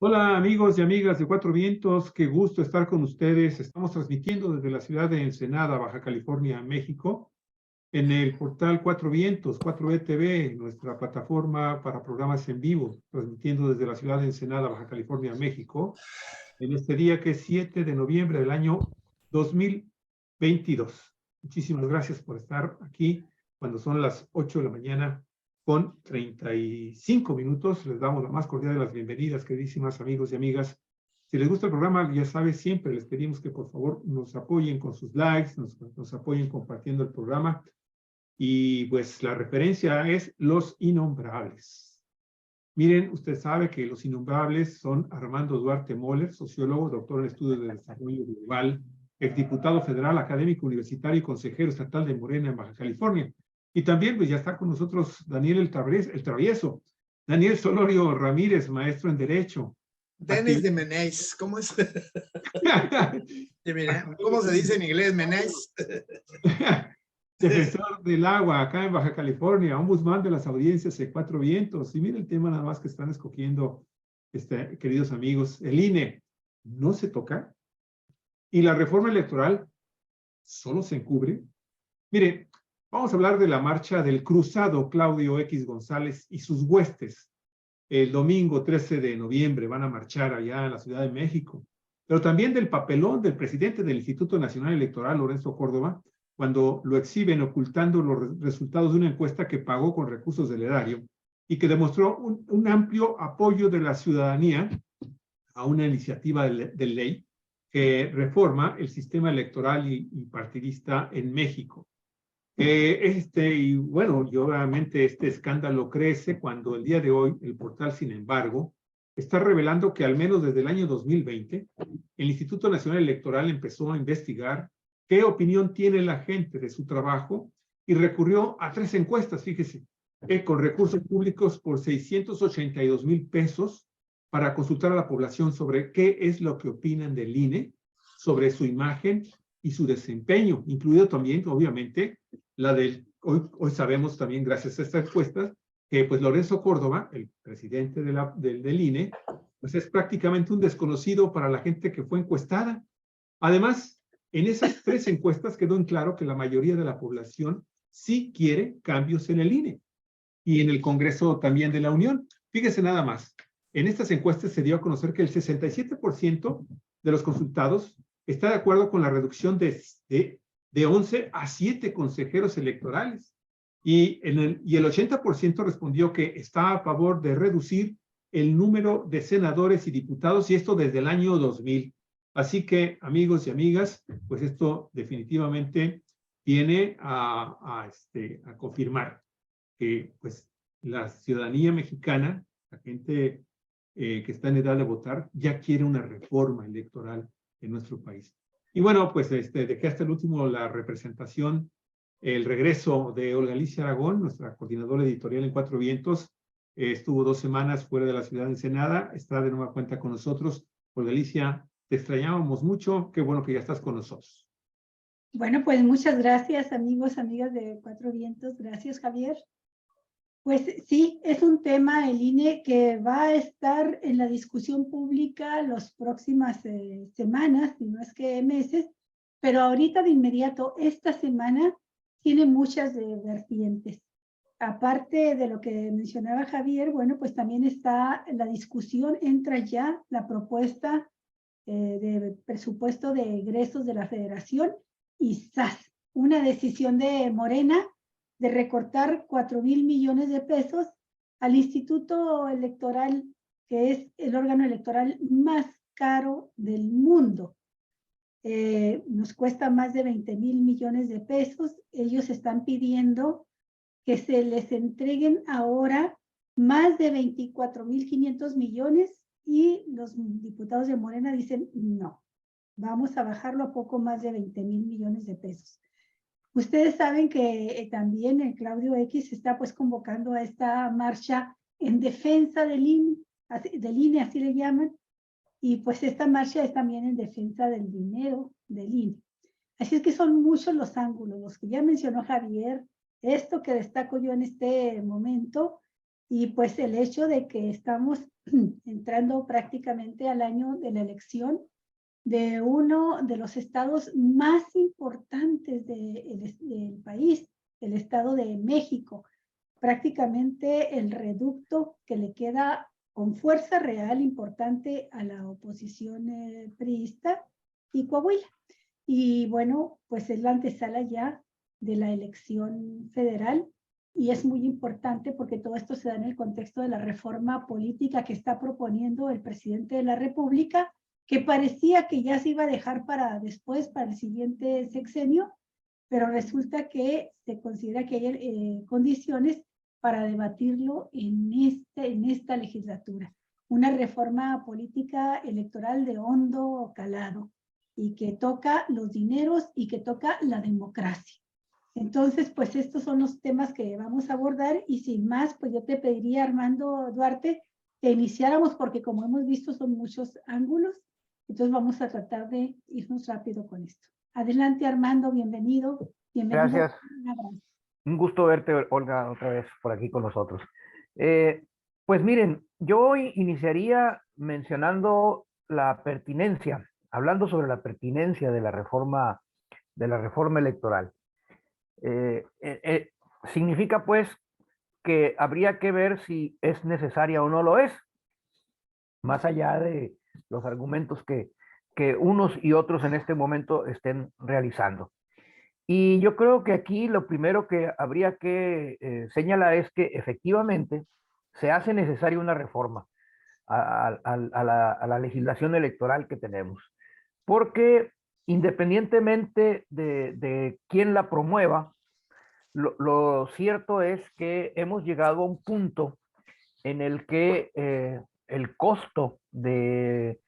Hola amigos y amigas de Cuatro Vientos, qué gusto estar con ustedes. Estamos transmitiendo desde la ciudad de Ensenada, Baja California, México, en el portal Cuatro Vientos, 4ETV, nuestra plataforma para programas en vivo, transmitiendo desde la ciudad de Ensenada, Baja California, México, en este día que es 7 de noviembre del año 2022. Muchísimas gracias por estar aquí cuando son las 8 de la mañana con 35 minutos. Les damos la más cordial de las bienvenidas, queridísimas amigos y amigas. Si les gusta el programa, ya sabes, siempre les pedimos que por favor nos apoyen con sus likes, nos apoyen compartiendo el programa. Y pues la referencia es Los Innombrables. Miren, usted sabe que Los Innombrables son Armando Duarte Moller, sociólogo, doctor en estudios de desarrollo global, exdiputado federal, académico universitario y consejero estatal de Morena en Baja California. Y también pues ya está con nosotros Daniel el Travieso, Daniel Solorio Ramírez, maestro en Derecho. Denis de Meneis, ¿cómo es? ¿Cómo se dice en inglés, Meneis? Defensor del agua acá en Baja California, ombudsman de las audiencias de Cuatro Vientos. Y mira el tema nada más que están escogiendo, queridos amigos. El INE no se toca y la reforma electoral solo se encubre. Mire, vamos a hablar de la marcha del cruzado Claudio X González y sus huestes. El domingo 13 de noviembre van a marchar allá en la Ciudad de México. Pero también del papelón del presidente del Instituto Nacional Electoral, Lorenzo Córdoba, cuando lo exhiben ocultando los resultados de una encuesta que pagó con recursos del erario y que demostró un amplio apoyo de la ciudadanía a una iniciativa de ley que reforma el sistema electoral y partidista en México. Y bueno, y obviamente este escándalo crece cuando el día de hoy el portal, sin embargo, está revelando que al menos desde el año 2020, el Instituto Nacional Electoral empezó a investigar qué opinión tiene la gente de su trabajo y recurrió a 3 encuestas, fíjese, con recursos públicos por 682,000 pesos para consultar a la población sobre qué es lo que opinan del INE, sobre su imagen y su desempeño, incluido también, obviamente, la del, hoy sabemos también, gracias a estas encuestas, que pues Lorenzo Córdoba, el presidente del INE, pues es prácticamente un desconocido para la gente que fue encuestada. Además, en esas 3 encuestas quedó en claro que la mayoría de la población sí quiere cambios en el INE y en el Congreso también de la Unión. Fíjese nada más, en estas encuestas se dio a conocer que el 67% de los consultados está de acuerdo con la reducción de 11 a 7 consejeros electorales. Y el 80% respondió que está a favor de reducir el número de senadores y diputados, y esto desde el año 2000. Así que, amigos y amigas, pues esto definitivamente viene a confirmar que pues, la ciudadanía mexicana, la gente que está en edad de votar, ya quiere una reforma electoral en nuestro país. Y bueno, pues dejé hasta el último la representación, el regreso de Olga Alicia Aragón, nuestra coordinadora editorial en Cuatro Vientos. Estuvo 2 semanas fuera de la ciudad de Ensenada, está de nueva cuenta con nosotros. Olga Alicia, te extrañábamos mucho, qué bueno que ya estás con nosotros. Bueno, pues muchas gracias, amigos, amigas de Cuatro Vientos. Gracias, Javier. Pues sí, es un tema, el INE, que va a estar en la discusión pública las próximas semanas, si no es que meses, pero ahorita de inmediato, esta semana, tiene muchas vertientes. Aparte de lo que mencionaba Javier, bueno, pues también está la discusión, entra ya la propuesta de presupuesto de egresos de la Federación y ¡zas! Una decisión de Morena de recortar 4,000 millones de pesos al Instituto Electoral, que es el órgano electoral más caro del mundo. Nos cuesta más de 20,000 millones de pesos. Ellos están pidiendo que se les entreguen ahora más de 24,500 millones y los diputados de Morena dicen no, vamos a bajarlo a poco más de 20,000 millones de pesos. Ustedes saben que también el Claudio X está pues convocando a esta marcha en defensa del INE, así le llaman, y pues esta marcha es también en defensa del dinero del INE. Así es que son muchos los ángulos, los que ya mencionó Javier, esto que destaco yo en este momento, Y pues el hecho de que estamos entrando prácticamente al año de la elección de uno de los estados más importantes del país, el estado de México, prácticamente el reducto que le queda con fuerza real importante a la oposición priista y Coahuila. Y bueno, pues es la antesala ya de la elección federal y es muy importante porque todo esto se da en el contexto de la reforma política que está proponiendo el presidente de la República, que parecía que ya se iba a dejar para después, para el siguiente sexenio, pero resulta que se considera que hay condiciones para debatirlo en esta legislatura. Una reforma política electoral de hondo calado y que toca los dineros y que toca la democracia. Entonces, pues estos son los temas que vamos a abordar y sin más, pues yo te pediría, Armando Duarte, que iniciáramos porque como hemos visto son muchos ángulos, entonces vamos a tratar de irnos rápido con esto. Adelante, Armando, bienvenido. Bienvenido. Gracias. Un abrazo. Un gusto verte, Olga, otra vez por aquí con nosotros. Pues miren, yo hoy iniciaría mencionando la pertinencia, hablando sobre la pertinencia de la reforma electoral. Significa pues que habría que ver si es necesaria o no lo es, más allá de los argumentos que unos y otros en este momento estén realizando. Y yo creo que aquí lo primero que habría que señalar es que efectivamente se hace necesaria una reforma a la legislación electoral que tenemos, porque independientemente de quién la promueva, lo cierto es que hemos llegado a un punto en el que el costo de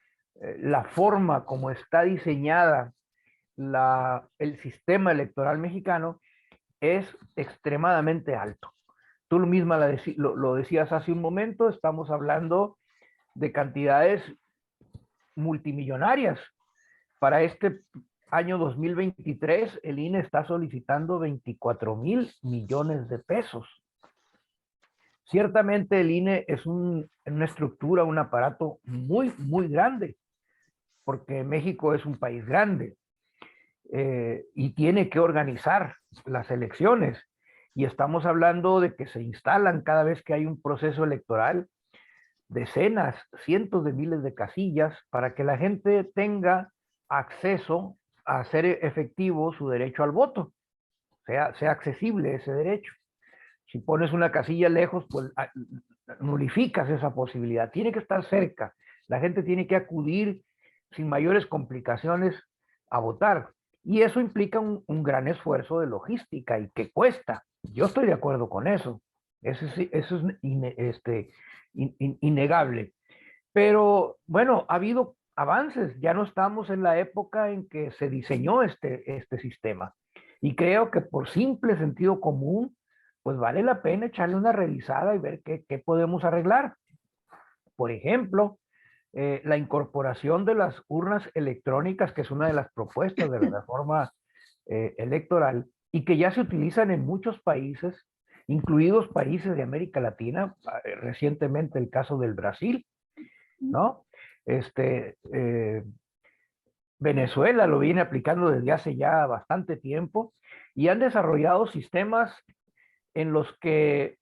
la forma como está diseñada el sistema electoral mexicano es extremadamente alto. Tú misma lo decías hace un momento, estamos hablando de cantidades multimillonarias. Para este año 2023, el INE está solicitando 24,000 millones de pesos. Ciertamente el INE es una estructura, un aparato muy, muy grande, porque México es un país grande. Y tiene que organizar las elecciones. Y estamos hablando de que se instalan cada vez que hay un proceso electoral decenas, cientos de miles de casillas para que la gente tenga acceso a hacer efectivo su derecho al voto, sea accesible ese derecho. Si pones una casilla lejos, pues nulificas esa posibilidad. Tiene que estar cerca. La gente tiene que acudir sin mayores complicaciones a votar. Y eso implica un gran esfuerzo de logística y que cuesta. Yo estoy de acuerdo con eso. Eso es innegable. Pero bueno, ha habido avances. Ya no estamos en la época en que se diseñó este sistema. Y creo que por simple sentido común, pues vale la pena echarle una revisada y ver qué podemos arreglar. Por ejemplo, la incorporación de las urnas electrónicas, que es una de las propuestas de la reforma electoral y que ya se utilizan en muchos países, incluidos países de América Latina, recientemente el caso del Brasil, ¿no? Venezuela lo viene aplicando desde hace ya bastante tiempo y han desarrollado sistemas en los que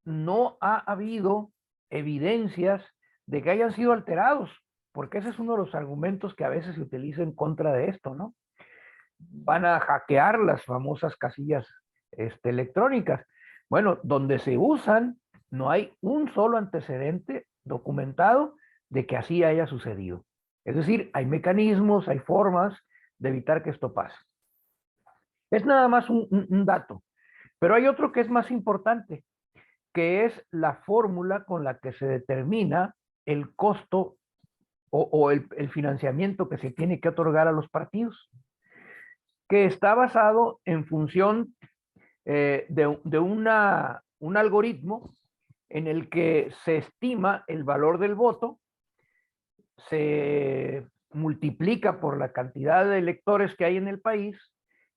no ha habido evidencias de que hayan sido alterados, porque ese es uno de los argumentos que a veces se utiliza en contra de esto, ¿no? Van a hackear las famosas casillas electrónicas. Bueno, donde se usan, no hay un solo antecedente documentado de que así haya sucedido. Es decir, hay mecanismos, hay formas de evitar que esto pase. Es nada más un dato, pero hay otro que es más importante, que es la fórmula con la que se determina el costo o el financiamiento que se tiene que otorgar a los partidos, que está basado en función de un algoritmo en el que se estima el valor del voto, se multiplica por la cantidad de electores que hay en el país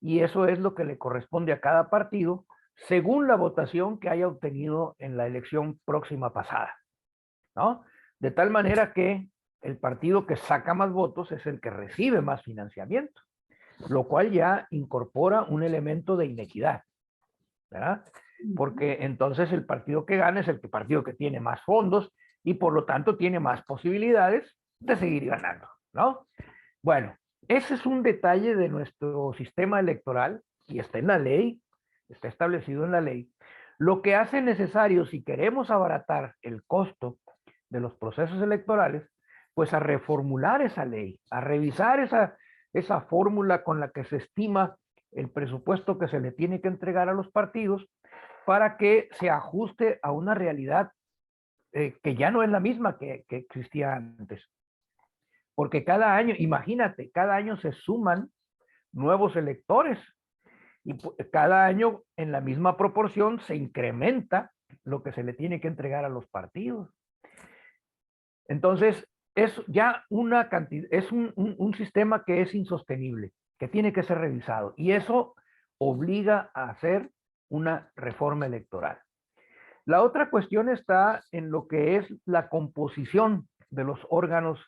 y eso es lo que le corresponde a cada partido según la votación que haya obtenido en la elección próxima pasada, ¿no? De tal manera que el partido que saca más votos es el que recibe más financiamiento, lo cual ya incorpora un elemento de inequidad, ¿verdad? Porque entonces el partido que gana es el partido que tiene más fondos y por lo tanto tiene más posibilidades de seguir ganando, ¿no? Bueno, ese es un detalle de nuestro sistema electoral y está en la ley, está establecido en la ley, lo que hace necesario, si queremos abaratar el costo de los procesos electorales, pues a reformular esa ley, a revisar esa fórmula con la que se estima el presupuesto que se le tiene que entregar a los partidos para que se ajuste a una realidad que ya no es la misma que existía antes. Porque cada año, imagínate, cada año se suman nuevos electores y cada año en la misma proporción se incrementa lo que se le tiene que entregar a los partidos. Entonces, es ya una cantidad, es un sistema que es insostenible, que tiene que ser revisado y eso obliga a hacer una reforma electoral. La otra cuestión está en lo que es la composición de los órganos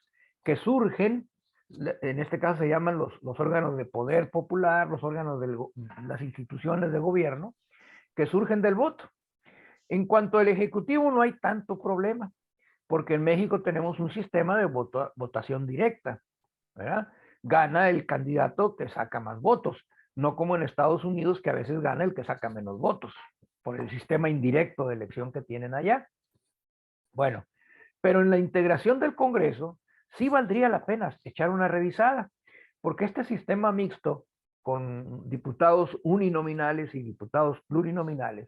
que surgen, en este caso se llaman los órganos de poder popular, los órganos de las instituciones de gobierno, que surgen del voto. En cuanto al Ejecutivo no hay tanto problema, porque en México tenemos un sistema de votación directa, ¿verdad? Gana el candidato que saca más votos, no como en Estados Unidos que a veces gana el que saca menos votos, por el sistema indirecto de elección que tienen allá. Bueno, pero en la integración del Congreso sí valdría la pena echar una revisada, porque este sistema mixto con diputados uninominales y diputados plurinominales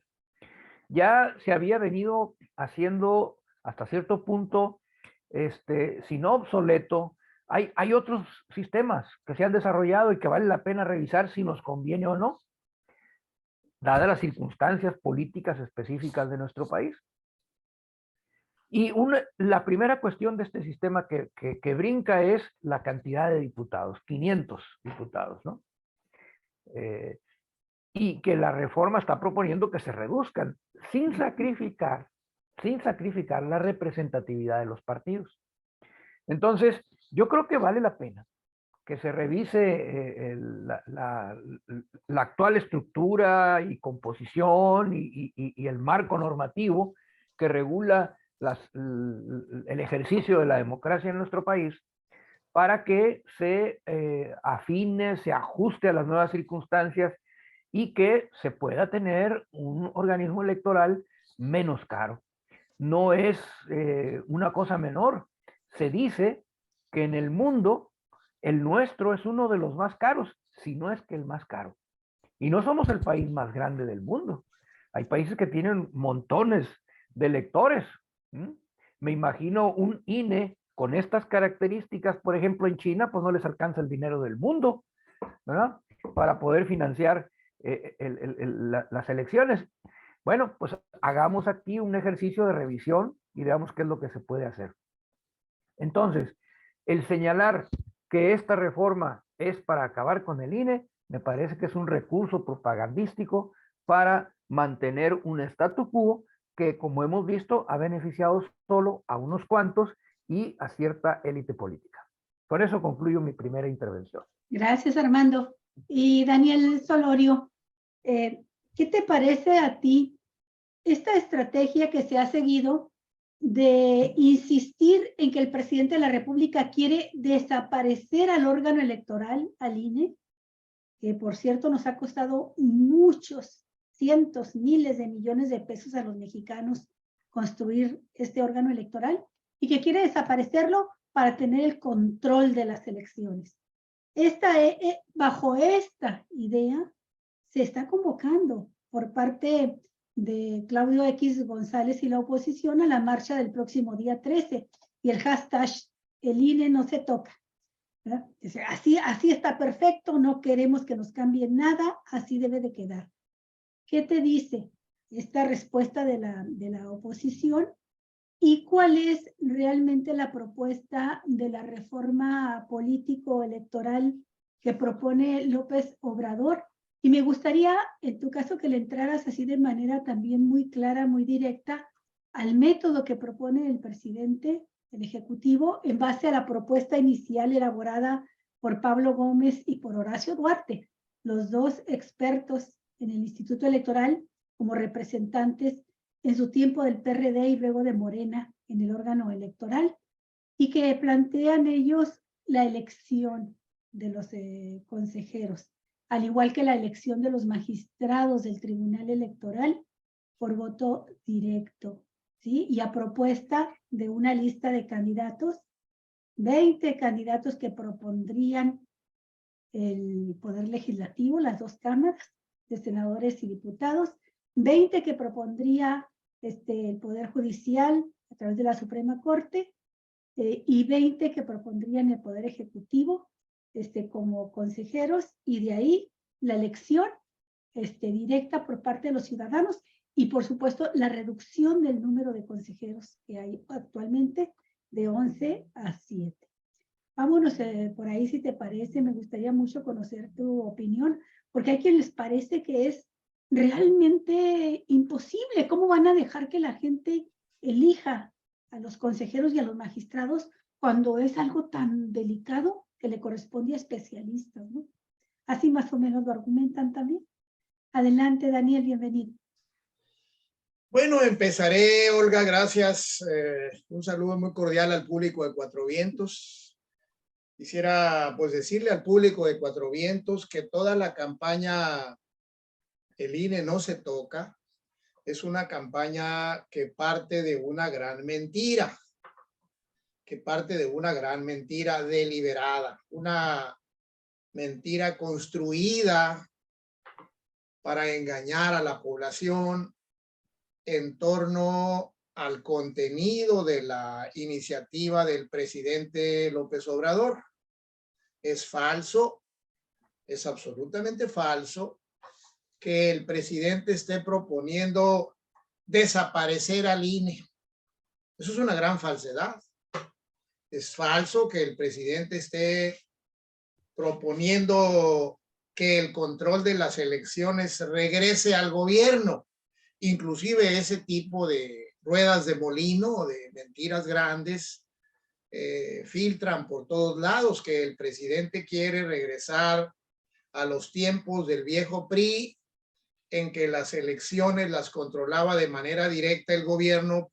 ya se había venido haciendo hasta cierto punto, si no obsoleto, hay otros sistemas que se han desarrollado y que vale la pena revisar si nos conviene o no, dadas las circunstancias políticas específicas de nuestro país. Y la primera cuestión de este sistema que brinca es la cantidad de diputados, 500 diputados, ¿no? Y que la reforma está proponiendo que se reduzcan sin sacrificar la representatividad de los partidos. Entonces, yo creo que vale la pena que se revise la actual estructura y composición y el marco normativo que regula el ejercicio de la democracia en nuestro país para que se afine, se ajuste a las nuevas circunstancias y que se pueda tener un organismo electoral menos caro. No es una cosa menor. Se dice que en el mundo el nuestro es uno de los más caros, si no es que el más caro. Y no somos el país más grande del mundo. Hay países que tienen montones de electores. Me imagino un INE con estas características, por ejemplo, en China, pues no les alcanza el dinero del mundo, ¿verdad? Para poder financiar las elecciones. Bueno, pues hagamos aquí un ejercicio de revisión y veamos qué es lo que se puede hacer. Entonces, el señalar que esta reforma es para acabar con el INE, me parece que es un recurso propagandístico para mantener un statu quo que, como hemos visto, ha beneficiado solo a unos cuantos y a cierta élite política. Por eso concluyo mi primera intervención. Gracias, Armando. Y Daniel Solorio, ¿qué te parece a ti esta estrategia que se ha seguido de insistir en que el presidente de la República quiere desaparecer al órgano electoral, al INE, que por cierto nos ha costado muchos, cientos, miles de millones de pesos a los mexicanos construir este órgano electoral, y que quiere desaparecerlo para tener el control de las elecciones? Bajo esta idea se está convocando por parte de Claudio X González y la oposición a la marcha del próximo día 13 y el hashtag el INE no se toca. Así está perfecto, no queremos que nos cambie nada, así debe de quedar. ¿Qué te dice esta respuesta de la oposición? ¿Y cuál es realmente la propuesta de la reforma político-electoral que propone López Obrador Y me gustaría, en tu caso, que le entraras así de manera también muy clara, muy directa, al método que propone el presidente, el Ejecutivo, en base a la propuesta inicial elaborada por Pablo Gómez y por Horacio Duarte, los dos expertos en el Instituto Electoral como representantes en su tiempo del PRD y luego de Morena en el órgano electoral, y que plantean ellos la elección de los consejeros, al igual que la elección de los magistrados del Tribunal Electoral por voto directo, ¿sí? Y a propuesta de una lista de candidatos, 20 candidatos que propondrían el Poder Legislativo, las dos cámaras de senadores y diputados, 20 que propondría el Poder Judicial a través de la Suprema Corte, y 20 que propondrían el Poder Ejecutivo como consejeros, y de ahí la elección directa por parte de los ciudadanos y, por supuesto, la reducción del número de consejeros que hay actualmente de 11 a 7. Vámonos por ahí, si te parece. Me gustaría mucho conocer tu opinión, porque hay quien les parece que es realmente imposible. ¿Cómo van a dejar que la gente elija a los consejeros y a los magistrados cuando es algo tan delicado que le corresponde a especialistas, ¿no? Así más o menos lo argumentan también. Adelante, Daniel, bienvenido. Bueno, empezaré, Olga, gracias. Un saludo muy cordial al público de Cuatro Vientos. Quisiera pues decirle al público de Cuatro Vientos que toda la campaña El INE no se toca es una campaña que parte de una gran mentira, deliberada, una mentira construida para engañar a la población en torno al contenido de la iniciativa del presidente López Obrador. Es falso, es absolutamente falso que el presidente esté proponiendo desaparecer al INE. Eso es una gran falsedad. Es falso que el presidente esté proponiendo que el control de las elecciones regrese al gobierno. Inclusive ese tipo de ruedas de molino o de mentiras grandes filtran por todos lados, que el presidente quiere regresar a los tiempos del viejo PRI, en que las elecciones las controlaba de manera directa el gobierno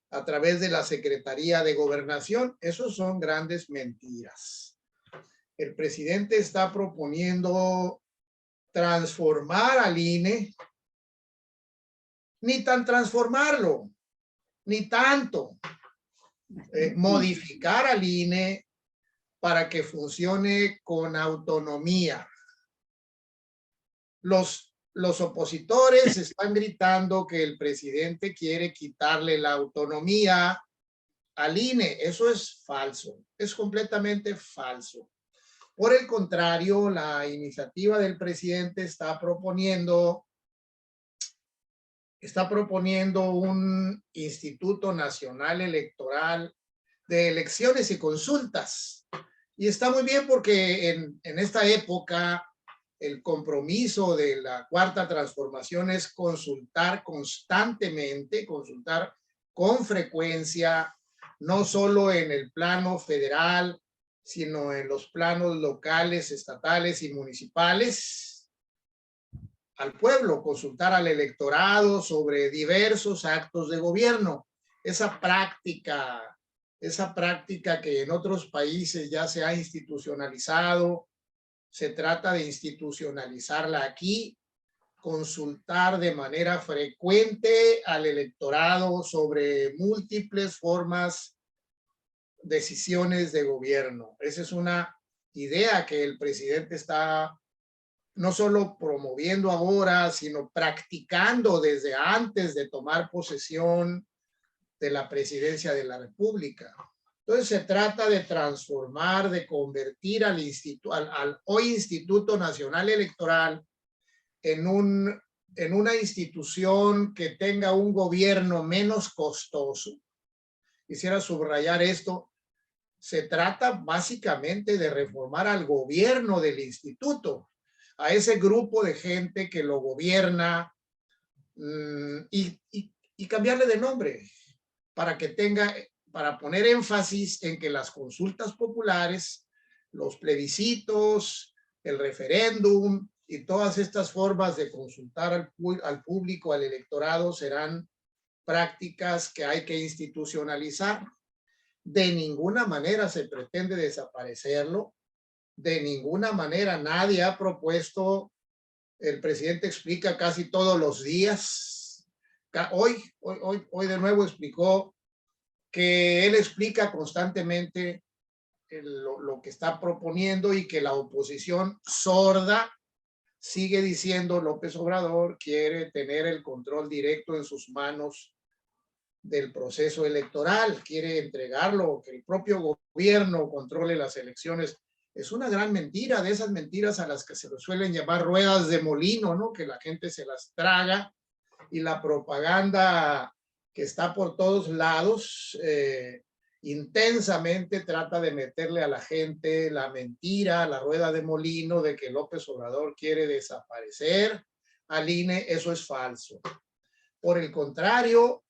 a través de la Secretaría de Gobernación. Esos son grandes mentiras. El presidente está proponiendo transformar al INE, ni tan transformarlo, ni tanto, modificar al INE para que funcione con autonomía. Los opositores están gritando que el presidente quiere quitarle la autonomía al INE. Eso es falso, es completamente falso. Por el contrario, la iniciativa del presidente está proponiendo un Instituto Nacional Electoral de Elecciones y Consultas. Y está muy bien porque en esta época el compromiso de la Cuarta Transformación es consultar constantemente, consultar con frecuencia, no solo en el plano federal, sino en los planos locales, estatales y municipales, al pueblo, consultar al electorado sobre diversos actos de gobierno. Esa práctica que en otros países ya se ha institucionalizado, se trata de institucionalizarla aquí, consultar de manera frecuente al electorado sobre múltiples formas, decisiones de gobierno. Esa es una idea que el presidente está no solo promoviendo ahora, sino practicando desde antes de tomar posesión de la presidencia de la República. Entonces se trata de transformar, de convertir al hoy Instituto Nacional Electoral en una institución que tenga un gobierno menos costoso. Quisiera subrayar esto. Se trata básicamente de reformar al gobierno del instituto. a ese grupo de gente que lo gobierna y cambiarle de nombre para que para poner énfasis en que las consultas populares, los plebiscitos, el referéndum y todas estas formas de consultar al público, al electorado, serán prácticas que hay que institucionalizar. De ninguna manera se pretende desaparecerlo. De ninguna manera nadie ha propuesto, el presidente explica casi todos los días. Hoy de nuevo explicó que él explica constantemente lo que está proponiendo y que la oposición sorda sigue diciendo López Obrador quiere tener el control directo en sus manos del proceso electoral, quiere entregarlo, que el propio gobierno controle las elecciones. Es una gran mentira, de esas mentiras a las que se suelen llamar ruedas de molino, ¿no? Que la gente se las traga, y la propaganda que está por todos lados intensamente trata de meterle a la gente la mentira, la rueda de molino de que López Obrador quiere desaparecer al INE. Eso es falso. Por el contrario,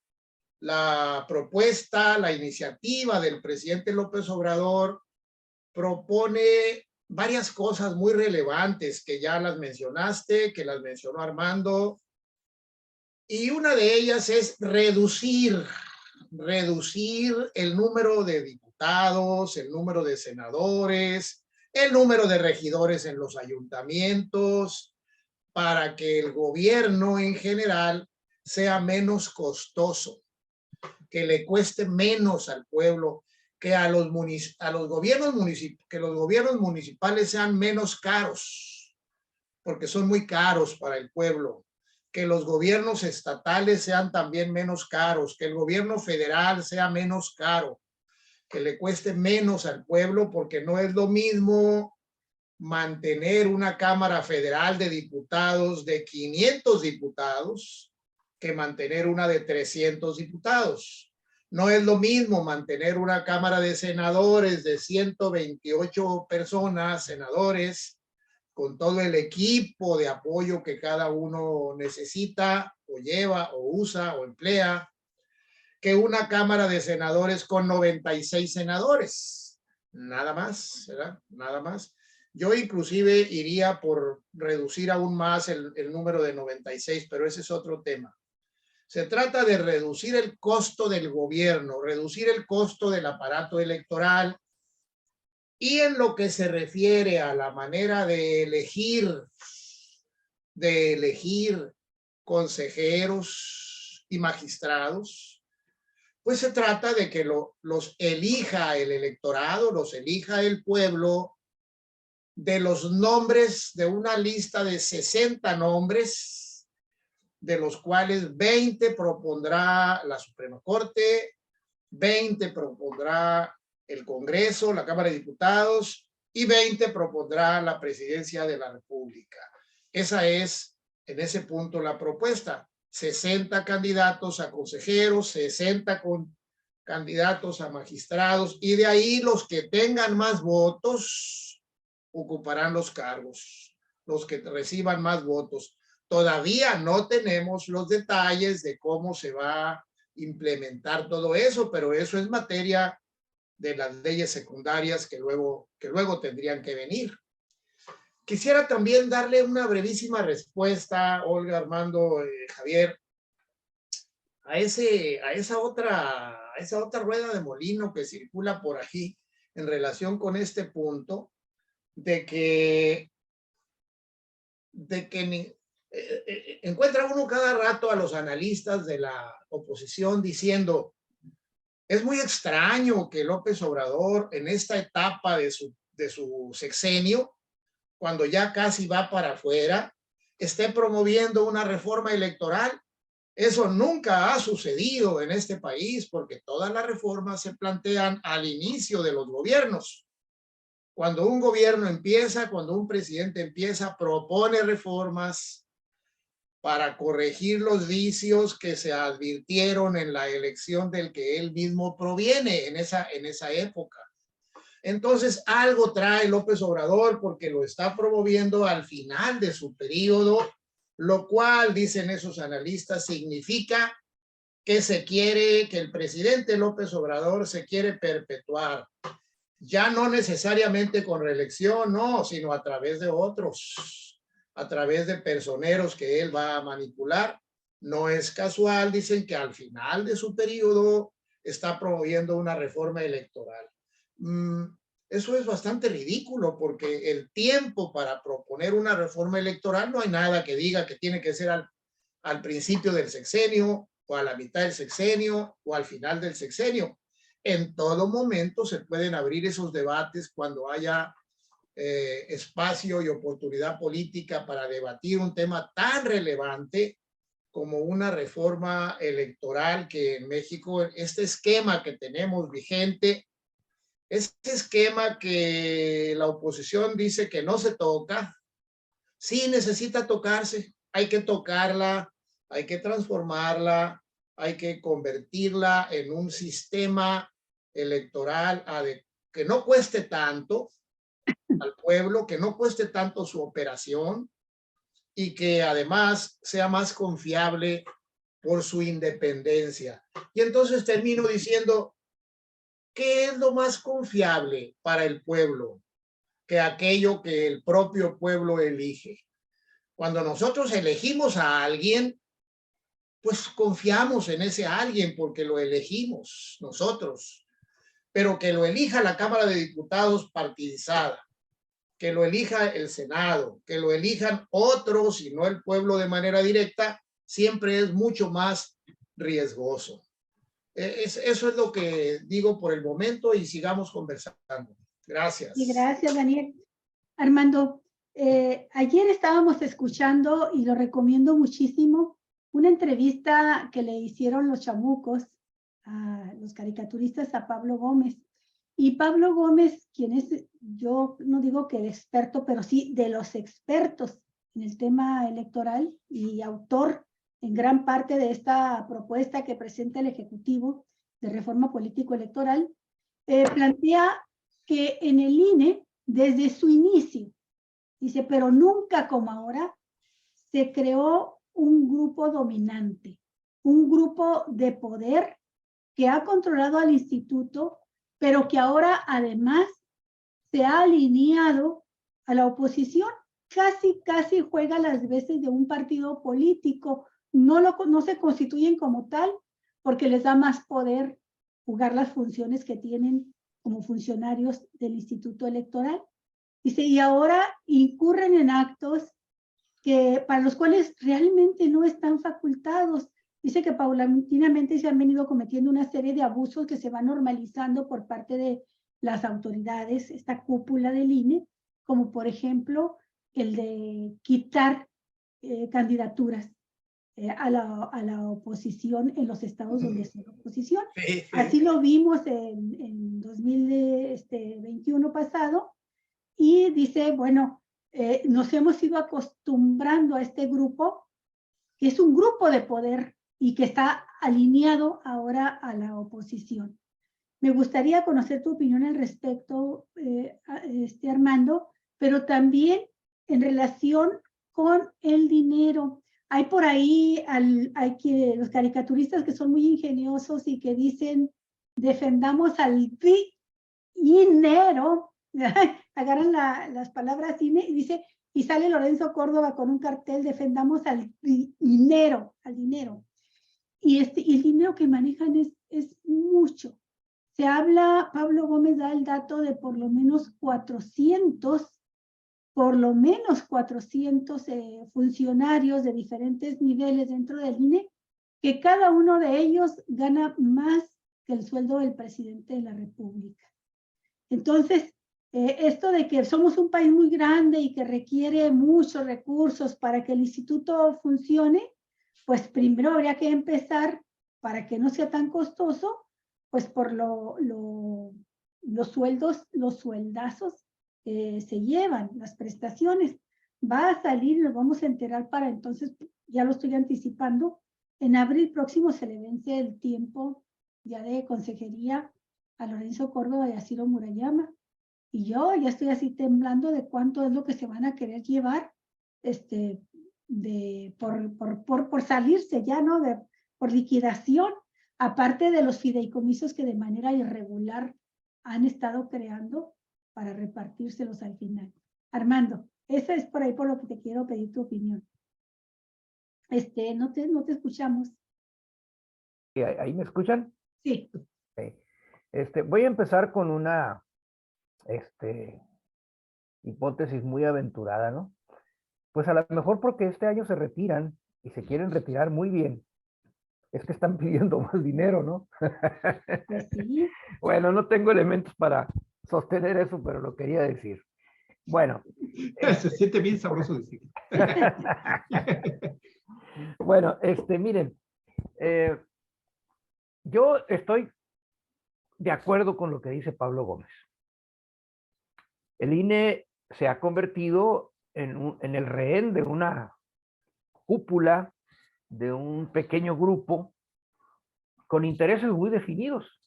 la propuesta, la iniciativa del presidente López Obrador propone varias cosas muy relevantes que ya las mencionaste, que las mencionó Armando, y una de ellas es reducir el número de diputados, el número de senadores, el número de regidores en los ayuntamientos, para que el gobierno en general sea menos costoso, que le cueste menos al pueblo, que los gobiernos municipales sean menos caros, porque son muy caros para el pueblo, que los gobiernos estatales sean también menos caros, que el gobierno federal sea menos caro, que le cueste menos al pueblo, porque no es lo mismo mantener una Cámara Federal de Diputados de 500 diputados que mantener una de 300 diputados. No es lo mismo mantener una Cámara de Senadores de 128 personas, senadores, con todo el equipo de apoyo que cada uno necesita o lleva o usa o emplea, que una Cámara de Senadores con 96 senadores. Nada más, ¿verdad? Nada más. Yo inclusive iría por reducir aún más el número de 96, pero ese es otro tema. Se trata de reducir el costo del gobierno, reducir el costo del aparato electoral, y en lo que se refiere a la manera de elegir consejeros y magistrados, pues se trata de que los elija el electorado, los elija el pueblo, de los nombres de una lista de 60 nombres, de los cuales 20 propondrá la Suprema Corte, 20 propondrá el Congreso, la Cámara de Diputados, y 20 propondrá la Presidencia de la República. Esa es, en ese punto, la propuesta. 60 candidatos a consejeros, 60 candidatos a magistrados, y de ahí los que tengan más votos ocuparán los cargos, los que reciban más votos. Todavía no tenemos los detalles de cómo se va a implementar todo eso, pero eso es materia de las leyes secundarias que luego tendrían que venir. Quisiera también darle una brevísima respuesta, Olga, Armando, Javier, a esa otra rueda de molino que circula por aquí en relación con este punto de que encuentra uno cada rato a los analistas de la oposición diciendo: es muy extraño que López Obrador en esta etapa de su sexenio, cuando ya casi va para afuera, esté promoviendo una reforma electoral. Eso nunca ha sucedido en este país, porque todas las reformas se plantean al inicio de los gobiernos. Cuando un gobierno empieza, cuando un presidente empieza, propone reformas para corregir los vicios que se advirtieron en la elección del que él mismo proviene en esa época. Entonces, algo trae López Obrador porque lo está promoviendo al final de su periodo, lo cual, dicen esos analistas, significa que que el presidente López Obrador se quiere perpetuar. Ya no necesariamente con reelección, no, sino a través de otros, a través de personeros que él va a manipular. No es casual, dicen que al final de su periodo está promoviendo una reforma electoral. Eso es bastante ridículo porque el tiempo para proponer una reforma electoral no hay nada que diga que tiene que ser al principio del sexenio o a la mitad del sexenio o al final del sexenio. En todo momento se pueden abrir esos debates cuando haya espacio y oportunidad política para debatir un tema tan relevante como una reforma electoral que en México, este esquema que tenemos vigente, este esquema que la oposición dice que no se toca, sí necesita tocarse, hay que tocarla, hay que transformarla, hay que convertirla en un sistema electoral que no cueste tanto al pueblo, que no cueste tanto su operación y que además sea más confiable por su independencia. Y entonces termino diciendo, ¿qué es lo más confiable para el pueblo que aquello que el propio pueblo elige? Cuando nosotros elegimos a alguien, pues confiamos en ese alguien porque lo elegimos nosotros, pero que lo elija la Cámara de Diputados partidizada, que lo elija el Senado, que lo elijan otros y no el pueblo de manera directa, siempre es mucho más riesgoso. Eso es lo que digo por el momento y sigamos conversando. Gracias. Y gracias, Daniel. Armando, ayer estábamos escuchando, y lo recomiendo muchísimo, una entrevista que le hicieron los chamucos, a los caricaturistas, a Pablo Gómez. Y Pablo Gómez, quien es, yo no digo que experto, pero sí de los expertos en el tema electoral y autor en gran parte de esta propuesta que presenta el Ejecutivo de reforma político-electoral, plantea que en el INE, desde su inicio, dice, pero nunca como ahora, se creó un grupo dominante, un grupo de poder que ha controlado al instituto, pero que ahora además se ha alineado a la oposición, casi juega las veces de un partido político, no se constituyen como tal, porque les da más poder jugar las funciones que tienen como funcionarios del Instituto Electoral. Dice, y ahora incurren en actos para los cuales realmente no están facultados. Dice que paulatinamente se han venido cometiendo una serie de abusos que se van normalizando por parte de las autoridades, esta cúpula del INE, como por ejemplo el de quitar candidaturas a la oposición en los estados donde es la oposición. Sí. Así lo vimos en 2021 pasado, y dice, bueno, nos hemos ido acostumbrando a este grupo, que es un grupo de poder y que está alineado ahora a la oposición. Me gustaría conocer tu opinión al respecto, Armando, pero también en relación con el dinero. Hay por ahí los caricaturistas que son muy ingeniosos y que dicen, defendamos al dinero, agarran las palabras cine y dice, y sale Lorenzo Córdoba con un cartel, defendamos al dinero, Y el dinero que manejan es mucho. Se habla, Pablo Gómez da el dato de por lo menos 400 funcionarios de diferentes niveles dentro del INE, que cada uno de ellos gana más que el sueldo del presidente de la República. Entonces, esto de que somos un país muy grande y que requiere muchos recursos para que el instituto funcione, pues primero habría que empezar, para que no sea tan costoso, pues por los sueldos, los sueldazos se llevan, las prestaciones. Va a salir, nos vamos a enterar para entonces, ya lo estoy anticipando, en abril próximo se le vence el tiempo ya de consejería a Lorenzo Córdoba y a Ciro Murayama. Y yo ya estoy así temblando de cuánto es lo que se van a querer llevar por salirse ya, ¿no? Por liquidación, aparte de los fideicomisos que de manera irregular han estado creando para repartírselos al final. Armando, esa es por ahí por lo que te quiero pedir tu opinión. No te escuchamos. ¿Ahí me escuchan? Sí. Okay. Voy a empezar con una hipótesis muy aventurada, ¿no? Pues a lo mejor porque este año se retiran y se quieren retirar muy bien, es que están pidiendo más dinero, ¿no? Pues sí. Bueno, no tengo elementos para sostener eso, pero lo quería decir. Bueno. Se siente bien sabroso decirlo. Bueno, miren, yo estoy de acuerdo con lo que dice Pablo Gómez. El INE se ha convertido en el rehén de una cúpula, de un pequeño grupo con intereses muy definidos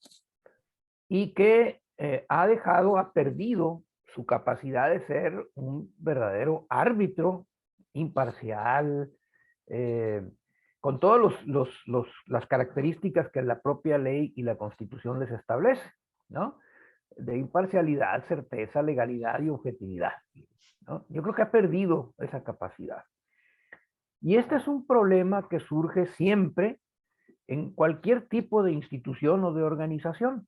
y que ha perdido su capacidad de ser un verdadero árbitro imparcial, con todas las características que la propia ley y la Constitución les establece, ¿no? De imparcialidad, certeza, legalidad y objetividad, ¿no? Yo creo que ha perdido esa capacidad. Y este es un problema que surge siempre en cualquier tipo de institución o de organización.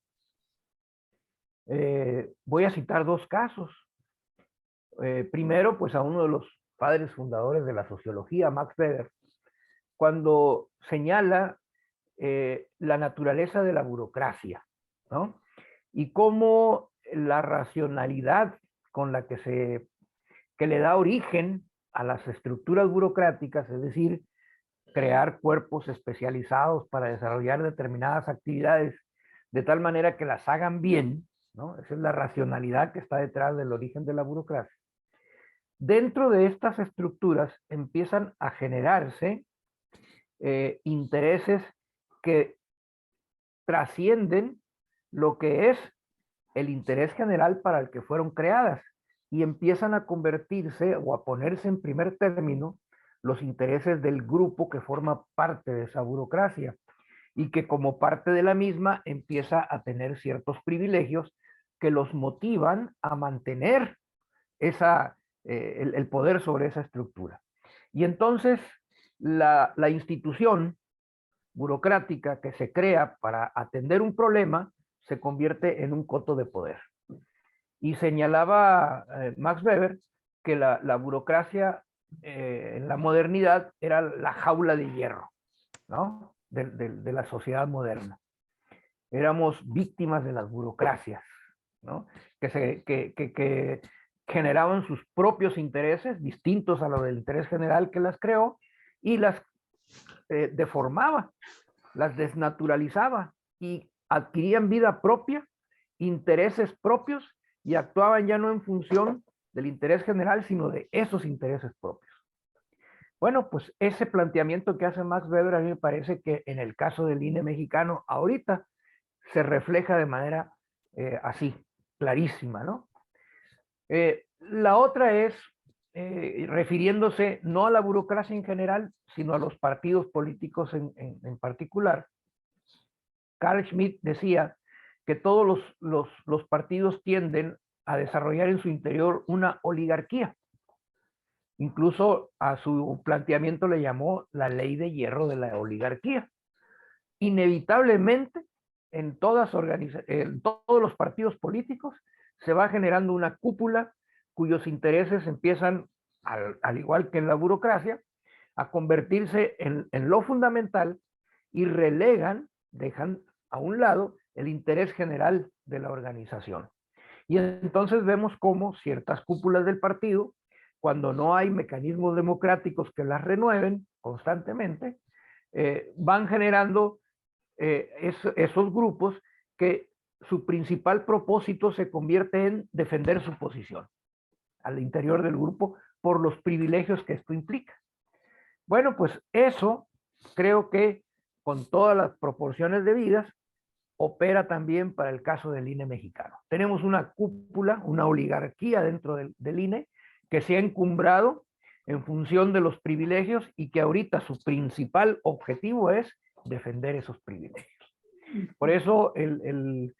Voy a citar dos casos. Primero, pues a uno de los padres fundadores de la sociología, Max Weber, cuando señala la naturaleza de la burocracia, ¿no? Y cómo la racionalidad con la que le da origen a las estructuras burocráticas, es decir, crear cuerpos especializados para desarrollar determinadas actividades de tal manera que las hagan bien, ¿no? Esa es la racionalidad que está detrás del origen de la burocracia. Dentro de estas estructuras empiezan a generarse intereses que trascienden lo que es el interés general para el que fueron creadas y empiezan a convertirse o a ponerse en primer término los intereses del grupo que forma parte de esa burocracia y que como parte de la misma empieza a tener ciertos privilegios que los motivan a mantener el poder sobre esa estructura. Y entonces la institución burocrática que se crea para atender un problema se convierte en un coto de poder. Y señalaba Max Weber que la burocracia en la modernidad era la jaula de hierro, ¿no? De la sociedad moderna. Éramos víctimas de las burocracias, ¿no? Que generaban sus propios intereses, distintos a lo del interés general que las creó, y las deformaba, las desnaturalizaba y adquirían vida propia, intereses propios y actuaban ya no en función del interés general, sino de esos intereses propios. Bueno, pues ese planteamiento que hace Max Weber a mí me parece que en el caso del INE mexicano ahorita se refleja de manera así, clarísima, ¿no? La otra es, refiriéndose no a la burocracia en general, sino a los partidos políticos en particular. Carl Schmitt decía que todos los partidos tienden a desarrollar en su interior una oligarquía. Incluso a su planteamiento le llamó la ley de hierro de la oligarquía. Inevitablemente, en todos los partidos políticos se va generando una cúpula cuyos intereses empiezan, al igual que en la burocracia, a convertirse en lo fundamental y dejan a un lado el interés general de la organización. Y entonces vemos cómo ciertas cúpulas del partido, cuando no hay mecanismos democráticos que las renueven constantemente, van generando esos grupos que su principal propósito se convierte en defender su posición al interior del grupo por los privilegios que esto implica. Bueno, pues eso creo que con todas las proporciones debidas opera también para el caso del INE mexicano. tenemos una cúpula, una oligarquía dentro del INE que se ha encumbrado en función de los privilegios y que ahorita su principal objetivo es defender esos privilegios. Por eso el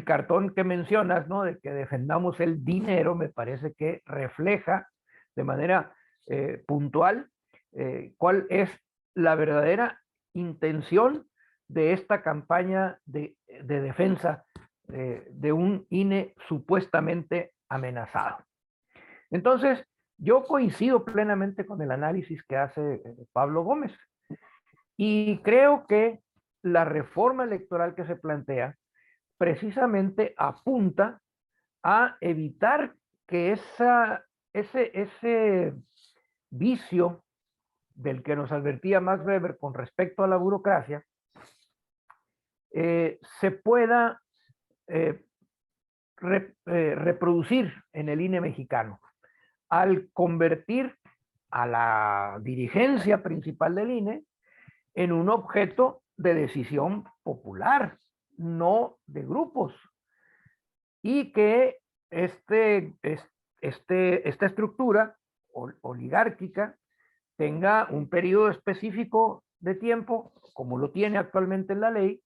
cartón que mencionas, ¿no? De que defendamos el dinero, me parece que refleja de manera puntual cuál es la verdadera intención de esta campaña de defensa de un INE supuestamente amenazado. Entonces, yo coincido plenamente con el análisis que hace Pablo Gómez y creo que la reforma electoral que se plantea precisamente apunta a evitar que ese vicio del que nos advertía Max Weber con respecto a la burocracia se pueda reproducir en el INE mexicano al convertir a la dirigencia principal del INE en un objeto de decisión popular, no de grupos, y que esta estructura oligárquica tenga un periodo específico de tiempo, como lo tiene actualmente en la ley,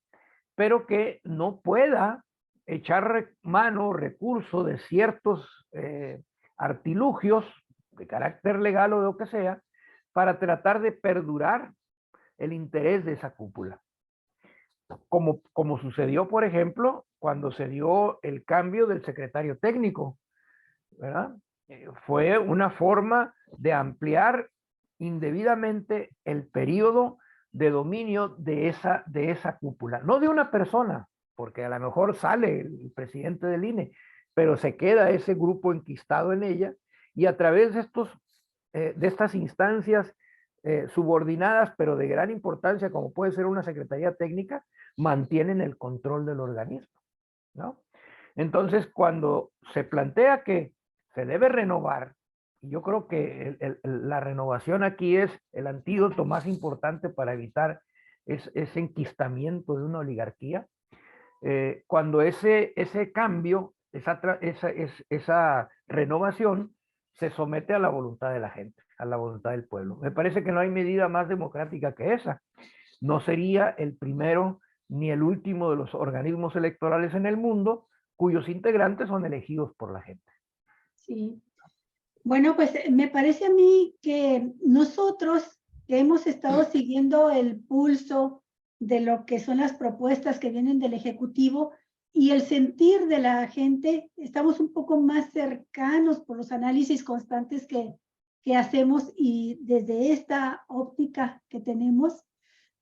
pero que no pueda echar mano, recurso de ciertos artilugios de carácter legal o de lo que sea, para tratar de perdurar el interés de esa cúpula. Como sucedió, por ejemplo, cuando se dio el cambio del secretario técnico, ¿verdad? Fue una forma de ampliar indebidamente el periodo de dominio de esa cúpula, no de una persona, porque a lo mejor sale el presidente del INE, pero se queda ese grupo enquistado en ella, y a través de estas instancias subordinadas, pero de gran importancia, como puede ser una secretaría técnica, mantienen el control del organismo, ¿no? Entonces, cuando se plantea que se debe renovar, y yo creo que la renovación aquí es el antídoto más importante para evitar ese enquistamiento de una oligarquía, cuando ese cambio, esa renovación se somete a la voluntad de la gente, a la voluntad del pueblo. Me parece que no hay medida más democrática que esa. No sería el primero ni el último de los organismos electorales en el mundo cuyos integrantes son elegidos por la gente. Sí. Bueno, pues me parece a mí que nosotros que hemos estado siguiendo el pulso de lo que son las propuestas que vienen del Ejecutivo y el sentir de la gente, estamos un poco más cercanos por los análisis constantes que hacemos, y desde esta óptica que tenemos,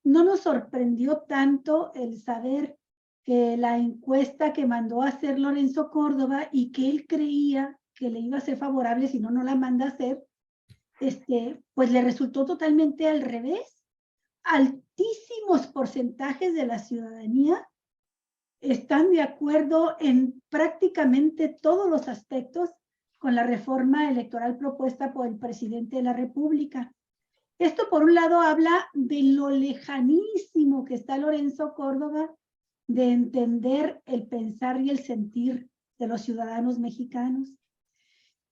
no nos sorprendió tanto el saber que la encuesta que mandó a hacer Lorenzo Córdoba y que él creía que le iba a ser favorable, si no, no la manda a hacer, pues le resultó totalmente al revés. Altísimos porcentajes de la ciudadanía están de acuerdo en prácticamente todos los aspectos con la reforma electoral propuesta por el presidente de la República. Esto, por un lado, habla de lo lejanísimo que está Lorenzo Córdoba de entender el pensar y el sentir de los ciudadanos mexicanos.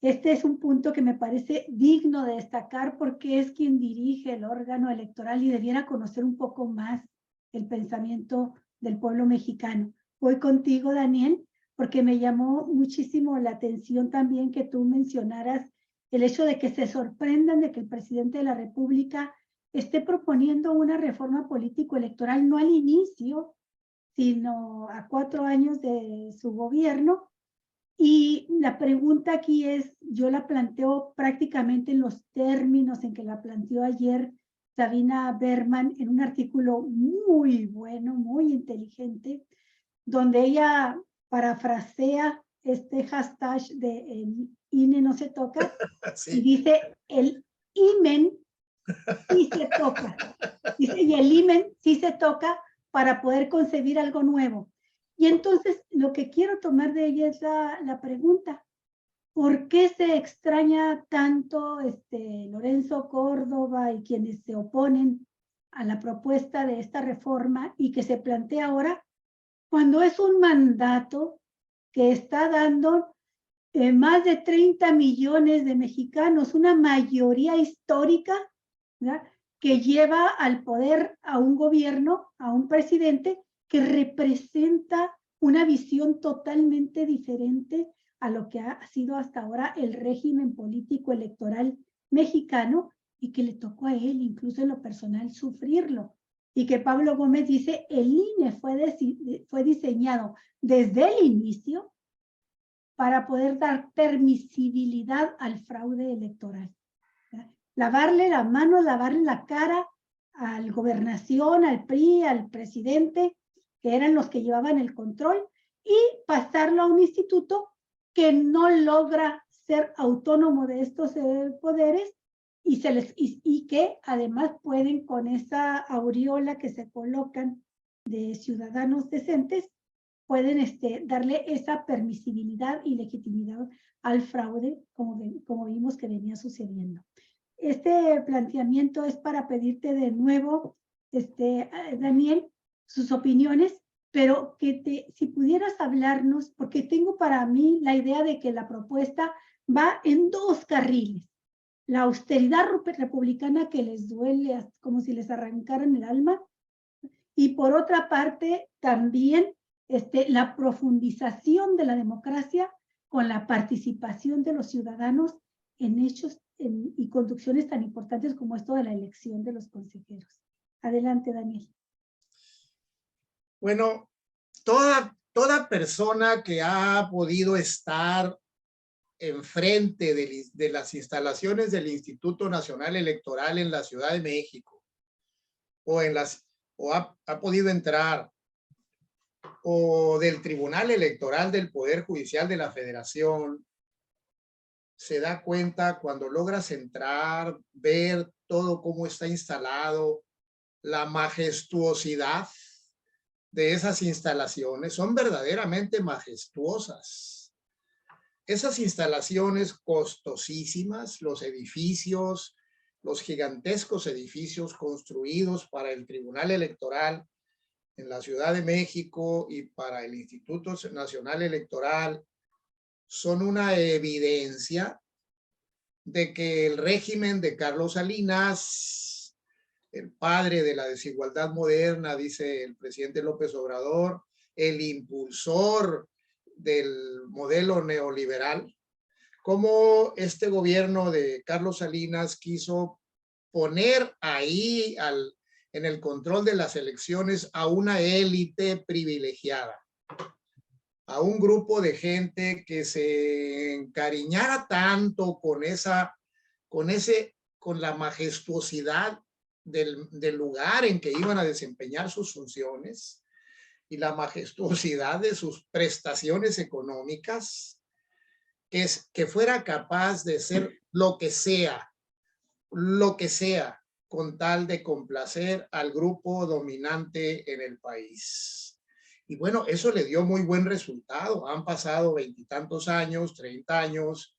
Este es un punto que me parece digno de destacar porque es quien dirige el órgano electoral y debiera conocer un poco más el pensamiento del pueblo mexicano. Voy contigo, Daniel, porque me llamó muchísimo la atención también que tú mencionaras el hecho de que se sorprendan de que el presidente de la República esté proponiendo una reforma político-electoral no al inicio, sino a 4 años de su gobierno. Y la pregunta aquí es, yo la planteo prácticamente en los términos en que la planteó ayer Sabina Berman en un artículo muy bueno, muy inteligente, donde ella parafrasea este hashtag de el INE no se toca, sí. Y dice, el IMEN sí se toca. Dice, y el IMEN sí se toca para poder concebir algo nuevo. Y entonces lo que quiero tomar de ella es la pregunta, ¿por qué se extraña tanto Lorenzo Córdoba y quienes se oponen a la propuesta de esta reforma y que se plantea ahora cuando es un mandato que está dando más de 30 millones de mexicanos, una mayoría histórica, ¿verdad?, que lleva al poder a un gobierno, a un presidente que representa una visión totalmente diferente a lo que ha sido hasta ahora el régimen político electoral mexicano, y que le tocó a él, incluso en lo personal, sufrirlo. Y que Pablo Gómez dice, el INE fue diseñado desde el inicio para poder dar permisibilidad al fraude electoral. ¿Ya? Lavarle la mano, lavarle la cara al gobernación, al PRI, al presidente, que eran los que llevaban el control, y pasarlo a un instituto que no logra ser autónomo de estos poderes, y que además pueden, con esa aureola que se colocan de ciudadanos decentes, pueden darle esa permisibilidad y legitimidad al fraude, como vimos que venía sucediendo. Este planteamiento es para pedirte de nuevo, Daniel, sus opiniones, pero si pudieras hablarnos, porque tengo para mí la idea de que la propuesta va en dos carriles. La austeridad republicana que les duele como si les arrancaran el alma, y por otra parte también la profundización de la democracia con la participación de los ciudadanos en hechos y conducciones tan importantes como esto de la elección de los consejeros. Adelante, Daniel. Bueno, toda persona que ha podido estar enfrente de las instalaciones del Instituto Nacional Electoral en la Ciudad de México, o ha podido entrar, o del Tribunal Electoral del Poder Judicial de la Federación, se da cuenta cuando logras entrar, ver todo cómo está instalado, la majestuosidad de esas instalaciones. Son verdaderamente majestuosas. Esas instalaciones costosísimas, los edificios, los gigantescos edificios construidos para el Tribunal Electoral en la Ciudad de México y para el Instituto Nacional Electoral, son una evidencia de que el régimen de Carlos Salinas, el padre de la desigualdad moderna, dice el presidente López Obrador, el impulsor del modelo neoliberal, cómo este gobierno de Carlos Salinas quiso poner ahí en el control de las elecciones a una élite privilegiada, a un grupo de gente que se encariñara tanto con la majestuosidad del lugar en que iban a desempeñar sus funciones y la majestuosidad de sus prestaciones económicas, que fuera capaz de ser lo que sea, con tal de complacer al grupo dominante en el país. Y bueno, eso le dio muy buen resultado. Han pasado 20 y tantos años, 30 años,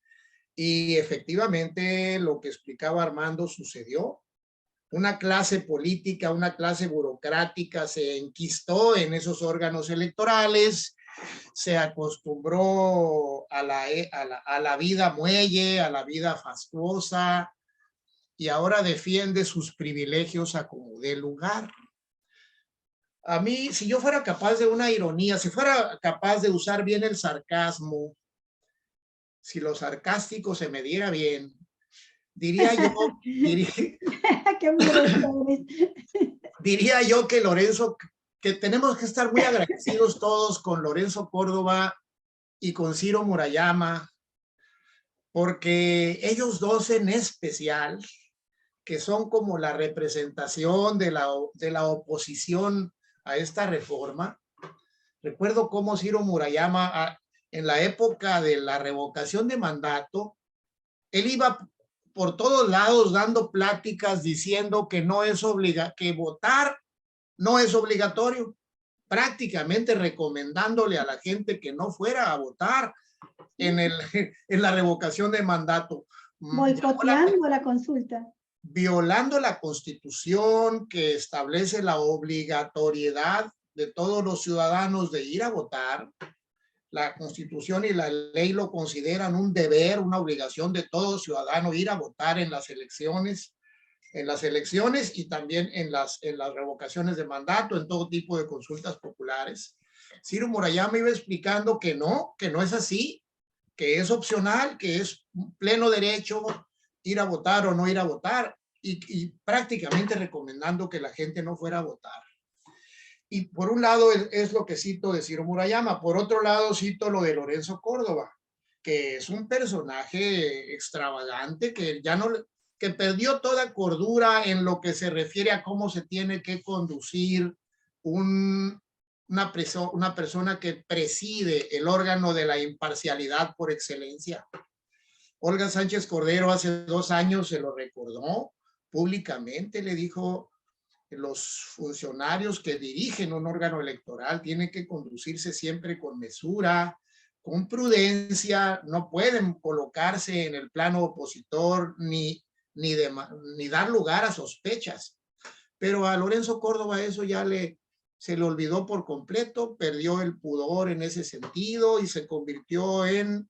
y efectivamente lo que explicaba Armando sucedió. Una clase política, una clase burocrática se enquistó en esos órganos electorales, se acostumbró a la vida muelle, a la vida fastuosa, y ahora defiende sus privilegios a como dé lugar. A mí, si yo fuera capaz de una ironía, si fuera capaz de usar bien el sarcasmo, si lo sarcástico se me diera bien, diría yo que Lorenzo, que tenemos que estar muy agradecidos todos con Lorenzo Córdoba y con Ciro Murayama, porque ellos dos en especial, que son como la representación de la oposición a esta reforma. Recuerdo cómo Ciro Murayama, en la época de la revocación de mandato, él iba por todos lados dando pláticas diciendo que que votar no es obligatorio, prácticamente recomendándole a la gente que no fuera a votar en la revocación de mandato. Boicoteando la consulta. Violando la Constitución que establece la obligatoriedad de todos los ciudadanos de ir a votar, La Constitución y la ley lo consideran un deber, una obligación de todo ciudadano ir a votar en las elecciones y también en las revocaciones de mandato, en todo tipo de consultas populares. Ciro Murayama iba explicando que no es así, que es opcional, que es pleno derecho ir a votar o no ir a votar, y prácticamente recomendando que la gente no fuera a votar. Y por un lado es lo que cito de Ciro Murayama, por otro lado cito lo de Lorenzo Córdoba, que es un personaje extravagante que perdió toda cordura en lo que se refiere a cómo se tiene que conducir una persona que preside el órgano de la imparcialidad por excelencia. Olga Sánchez Cordero hace 2 años se lo recordó públicamente, le dijo: los funcionarios que dirigen un órgano electoral tienen que conducirse siempre con mesura, con prudencia, no pueden colocarse en el plano opositor ni dar lugar a sospechas. Pero a Lorenzo Córdoba eso ya se le olvidó por completo, perdió el pudor en ese sentido y se convirtió en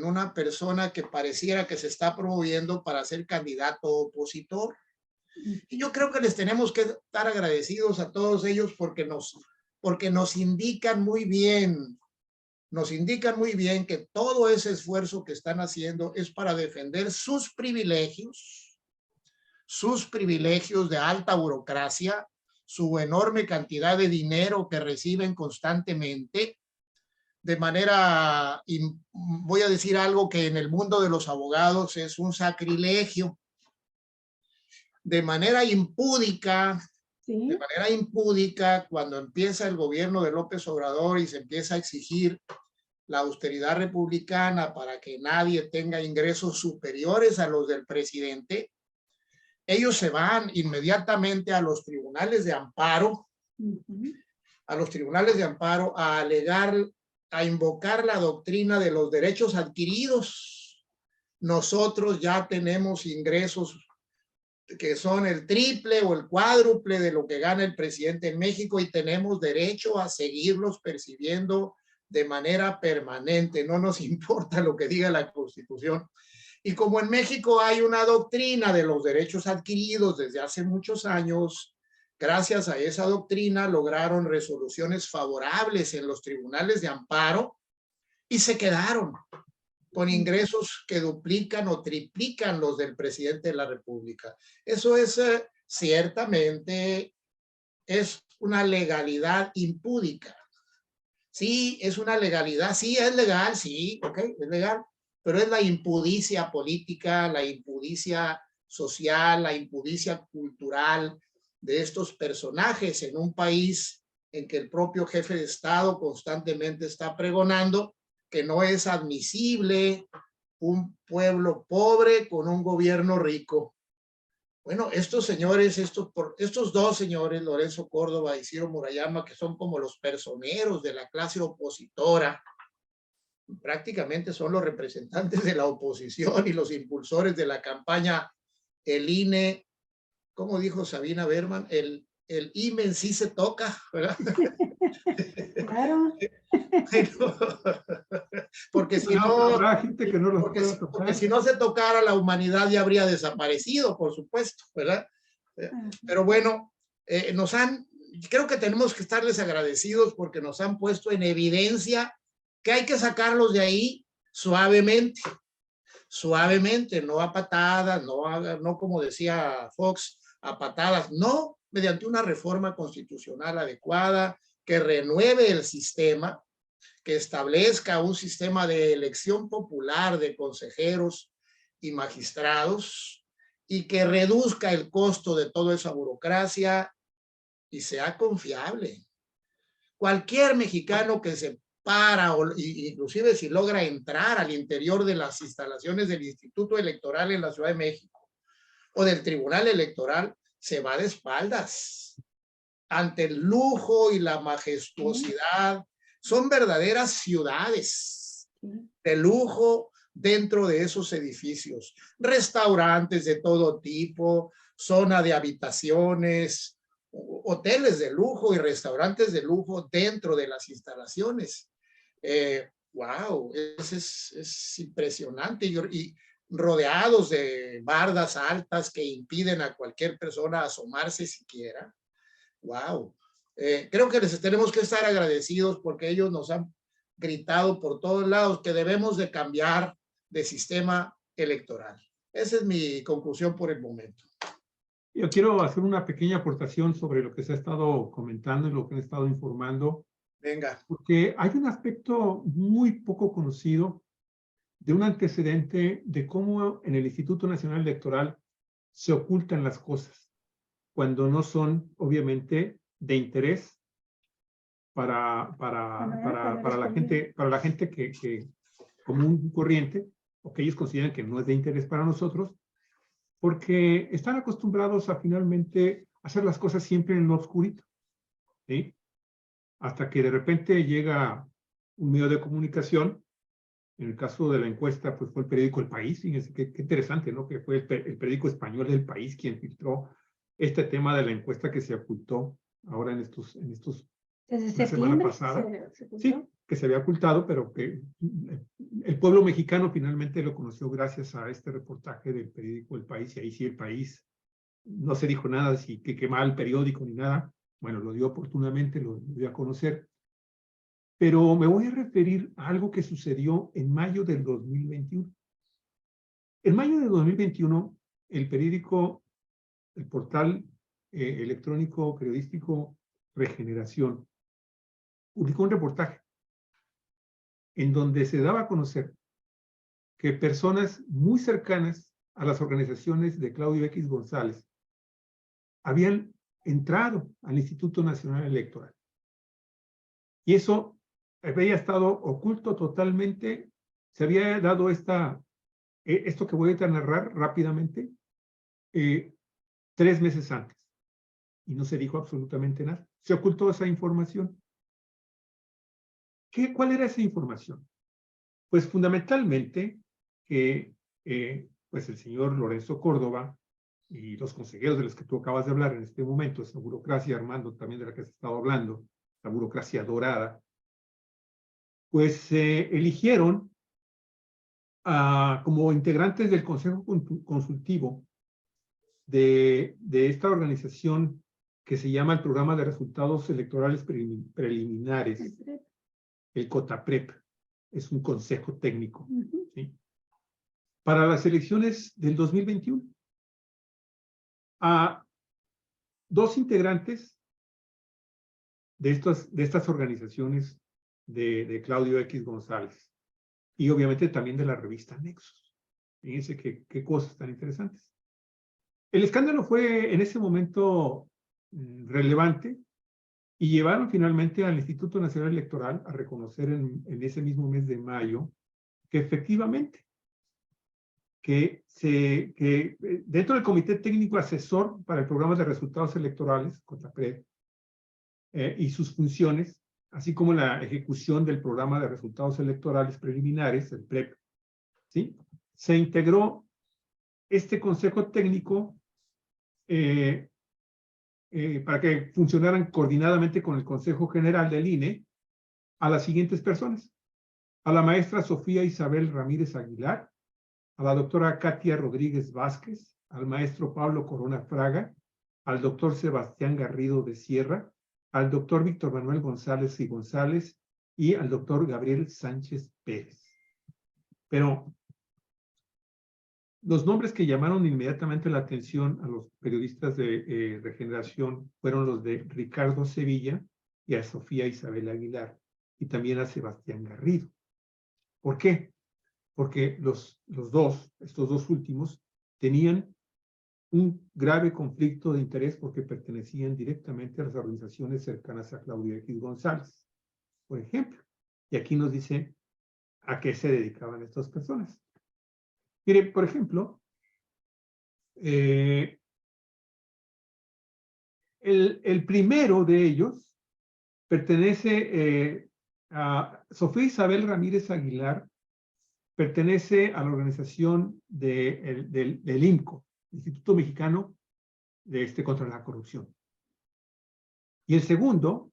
una persona que pareciera que se está promoviendo para ser candidato opositor. Y yo creo que les tenemos que estar agradecidos a todos ellos porque nos indican muy bien que todo ese esfuerzo que están haciendo es para defender sus privilegios de alta burocracia, su enorme cantidad de dinero que reciben constantemente, de manera, voy a decir algo que en el mundo de los abogados es un sacrilegio, de manera impúdica, Sí. de manera impúdica, cuando empieza el gobierno de López Obrador y se empieza a exigir la austeridad republicana para que nadie tenga ingresos superiores a los del presidente, ellos se van inmediatamente a los tribunales de amparo, a alegar, a invocar la doctrina de los derechos adquiridos. Nosotros ya tenemos ingresos que son el triple o el cuádruple de lo que gana el presidente en México y tenemos derecho a seguirlos percibiendo de manera permanente. No nos importa lo que diga la Constitución. Y como en México hay una doctrina de los derechos adquiridos desde hace muchos años, gracias a esa doctrina lograron resoluciones favorables en los tribunales de amparo y se quedaron con ingresos que duplican o triplican los del presidente de la República. Eso es ciertamente es una legalidad impúdica. Sí, es una legalidad, sí, es legal, sí, ok, es legal, pero es la impudicia política, la impudicia social, la impudicia cultural de estos personajes en un país en que el propio jefe de Estado constantemente está pregonando que no es admisible un pueblo pobre con un gobierno rico. Bueno, estos dos señores, Lorenzo Córdoba y Ciro Murayama, que son como los personeros de la clase opositora, prácticamente son los representantes de la oposición y los impulsores de la campaña, el INE, como dijo Sabina Berman, el IME sí se toca, ¿verdad? Claro. Porque si no, habrá gente que no los porque, pueda tocar. porque si no se tocara, la humanidad ya habría desaparecido, por supuesto, ¿verdad? Pero bueno, creo que tenemos que estarles agradecidos porque nos han puesto en evidencia que hay que sacarlos de ahí suavemente, no a patadas, no como decía Fox, a patadas, no, mediante una reforma constitucional adecuada que renueve el sistema, que establezca un sistema de elección popular de consejeros y magistrados y que reduzca el costo de toda esa burocracia y sea confiable. Cualquier mexicano que se para, inclusive si logra entrar al interior de las instalaciones del Instituto Electoral en la Ciudad de México o del Tribunal Electoral, se va de espaldas ante el lujo y la majestuosidad. Son verdaderas ciudades de lujo dentro de esos edificios. Restaurantes de todo tipo, zona de habitaciones, hoteles de lujo y restaurantes de lujo dentro de las instalaciones. Wow, es impresionante y rodeados de bardas altas que impiden a cualquier persona asomarse siquiera. Wow. Creo que les tenemos que estar agradecidos porque ellos nos han gritado por todos lados que debemos de cambiar de sistema electoral. Esa es mi conclusión por el momento. Yo quiero hacer una pequeña aportación sobre lo que se ha estado comentando y lo que han estado informando. Venga. Porque hay un aspecto muy poco conocido de un antecedente de cómo en el Instituto Nacional Electoral se ocultan las cosas cuando no son, obviamente, de interés para la gente que común corriente, o que ellos consideran que no es de interés para nosotros, porque están acostumbrados a finalmente hacer las cosas siempre en lo oscurito, ¿sí? Hasta que de repente llega un medio de comunicación. En el caso de la encuesta, pues fue el periódico El País. Fíjense qué interesante, ¿no? Que fue el periódico español El País quien filtró este tema de la encuesta que se ocultó ahora en Desde la semana pasada. Sí, que se había ocultado, pero que el pueblo mexicano finalmente lo conoció gracias a este reportaje del periódico El País. Y ahí sí El País no se dijo nada de que quemaba el periódico ni nada. Bueno, lo dio oportunamente, lo dio a conocer. Pero me voy a referir a algo que sucedió en mayo del 2021. En mayo del 2021, el periódico, el portal electrónico periodístico Regeneración, publicó un reportaje en donde se daba a conocer que personas muy cercanas a las organizaciones de Claudio X González habían entrado al Instituto Nacional Electoral. Y eso había estado oculto totalmente. Se había dado esto que voy a narrar rápidamente 3 meses antes. Y no se dijo absolutamente nada. Se ocultó esa información. ¿Cuál era esa información? Pues fundamentalmente que pues el señor Lorenzo Córdoba y los consejeros de los que tú acabas de hablar en este momento, esa burocracia, Armando, también de la que has estado hablando, la burocracia dorada, pues eligieron como integrantes del Consejo Consultivo de esta organización que se llama el Programa de Resultados Electorales Preliminares, el COTAPREP, es un consejo técnico, ¿sí? Para las elecciones del 2021. A 2 integrantes de estas organizaciones de Claudio X González y obviamente también de la revista Nexos. Fíjense qué cosas tan interesantes. El escándalo fue en ese momento relevante y llevaron finalmente al Instituto Nacional Electoral a reconocer en ese mismo mes de mayo que efectivamente que dentro del Comité Técnico Asesor para el Programa de Resultados Electorales, COTAPRED, y sus funciones, así como la ejecución del Programa de Resultados Electorales Preliminares, el PREP, ¿sí? Se integró este consejo técnico para que funcionaran coordinadamente con el Consejo General del INE a las siguientes personas: a la maestra Sofía Isabel Ramírez Aguilar, a la doctora Katia Rodríguez Vázquez, al maestro Pablo Corona Fraga, al doctor Sebastián Garrido de Sierra, al doctor Víctor Manuel González y González y al doctor Gabriel Sánchez Pérez. Pero los nombres que llamaron inmediatamente la atención a los periodistas de Regeneración fueron los de Ricardo Sevilla y a Sofía Isabel Aguilar, y también a Sebastián Garrido. ¿Por qué? Porque estos dos últimos, tenían un grave conflicto de interés porque pertenecían directamente a las organizaciones cercanas a Claudio X González, por ejemplo. Y aquí nos dice a qué se dedicaban estas personas. Mire, por ejemplo, el primero de ellos pertenece a Sofía Isabel Ramírez Aguilar, pertenece a la organización del IMCO, Instituto Mexicano contra la Corrupción. Y el segundo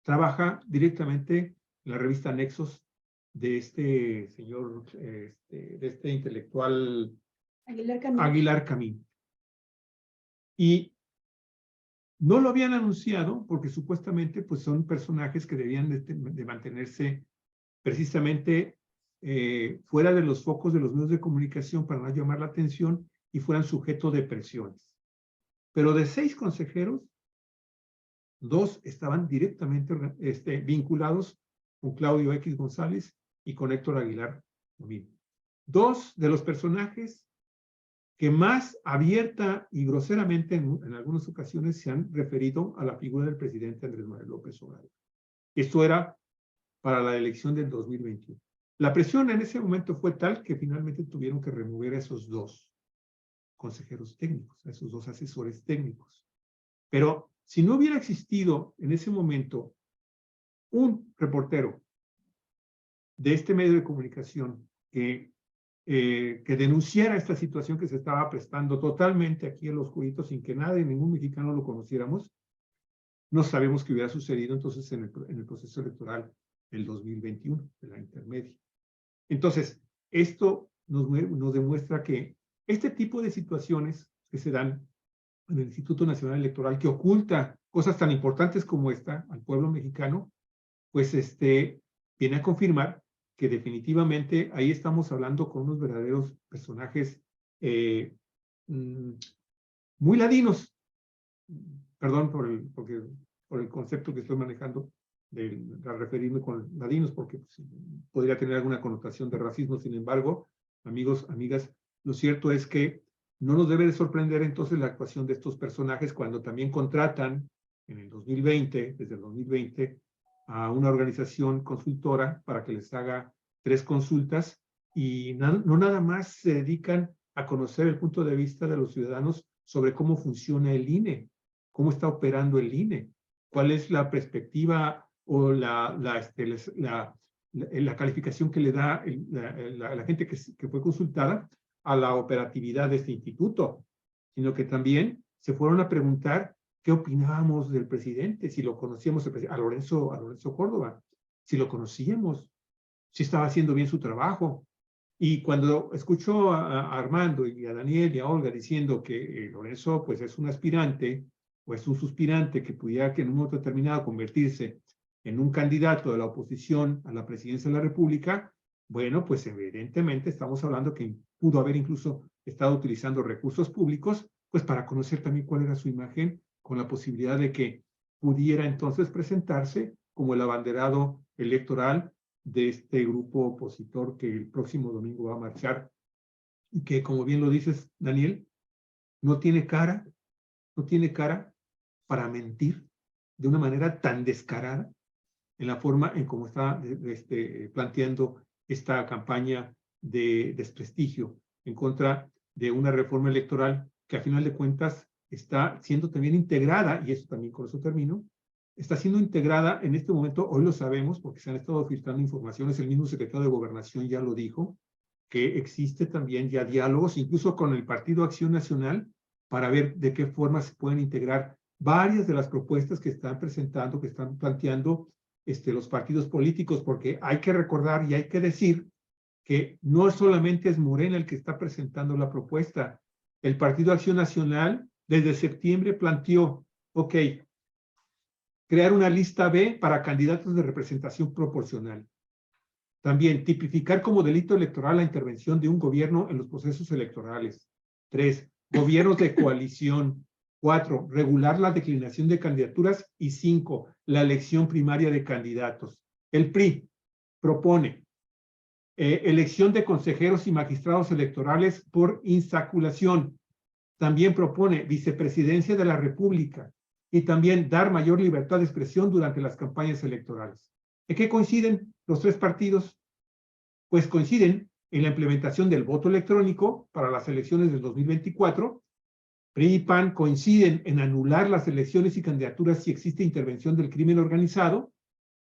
trabaja directamente la revista Nexos de este señor, de este intelectual Aguilar Camín. Y no lo habían anunciado porque supuestamente pues son personajes que debían de mantenerse precisamente fuera de los focos de los medios de comunicación para no llamar la atención y fueran sujeto de presiones. Pero de 6 consejeros, 2 estaban directamente vinculados con Claudio X González y con Héctor Aguilar Camín. 2 de los personajes que más abierta y groseramente en algunas ocasiones se han referido a la figura del presidente Andrés Manuel López Obrador. Esto era para la elección del 2021. La presión en ese momento fue tal que finalmente tuvieron que remover a esos 2 consejeros técnicos, a esos 2 asesores técnicos. Pero si no hubiera existido en ese momento un reportero de este medio de comunicación que denunciara esta situación que se estaba prestando totalmente aquí en los oscurito sin que nadie, ningún mexicano lo conociéramos, no sabemos qué hubiera sucedido entonces en el proceso electoral del 2021, de la intermedia. Entonces, esto nos demuestra que este tipo de situaciones que se dan en el Instituto Nacional Electoral, que oculta cosas tan importantes como esta al pueblo mexicano, pues viene a confirmar que definitivamente ahí estamos hablando con unos verdaderos personajes muy ladinos. Perdón por el concepto que estoy manejando de referirme con ladinos, porque pues, podría tener alguna connotación de racismo. Sin embargo, amigos, amigas, lo cierto es que no nos debe de sorprender entonces la actuación de estos personajes cuando también contratan en el 2020, desde el 2020, a una organización consultora para que les haga 3 consultas y no nada más se dedican a conocer el punto de vista de los ciudadanos sobre cómo funciona el INE, cómo está operando el INE, cuál es la perspectiva o la calificación que le da la gente que fue consultada a la operatividad de este instituto, sino que también se fueron a preguntar qué opinábamos del presidente, si lo conocíamos, a Lorenzo Córdoba, si lo conocíamos, si estaba haciendo bien su trabajo. Y cuando escucho a Armando y a Daniel y a Olga diciendo que Lorenzo pues es un aspirante o es un suspirante que pudiera que en un momento determinado convertirse en un candidato de la oposición a la presidencia de la República, bueno, pues evidentemente estamos hablando que pudo haber incluso estado utilizando recursos públicos pues para conocer también cuál era su imagen, con la posibilidad de que pudiera entonces presentarse como el abanderado electoral de este grupo opositor que el próximo domingo va a marchar y que, como bien lo dices, Daniel, no tiene cara para mentir de una manera tan descarada en la forma en cómo está planteando esta campaña de desprestigio en contra de una reforma electoral que a final de cuentas está siendo también integrada, y eso también con eso termino, está siendo integrada en este momento, hoy lo sabemos porque se han estado filtrando informaciones, el mismo secretario de Gobernación ya lo dijo, que existe también ya diálogos, incluso con el Partido Acción Nacional, para ver de qué forma se pueden integrar varias de las propuestas que están presentando, que están planteando los partidos políticos, porque hay que recordar y hay que decir que no solamente es Morena el que está presentando la propuesta. El Partido Acción Nacional desde septiembre planteó, ok, crear una lista B para candidatos de representación proporcional. También tipificar como delito electoral la intervención de un gobierno en los procesos electorales. 3, gobiernos de coalición. 4, regular la declinación de candidaturas. Y 5, la elección primaria de candidatos. El PRI propone elección de consejeros y magistrados electorales por insaculación. También propone vicepresidencia de la República y también dar mayor libertad de expresión durante las campañas electorales. ¿En qué coinciden los 3 partidos? Pues coinciden en la implementación del voto electrónico para las elecciones del 2024. PRI y PAN coinciden en anular las elecciones y candidaturas si existe intervención del crimen organizado,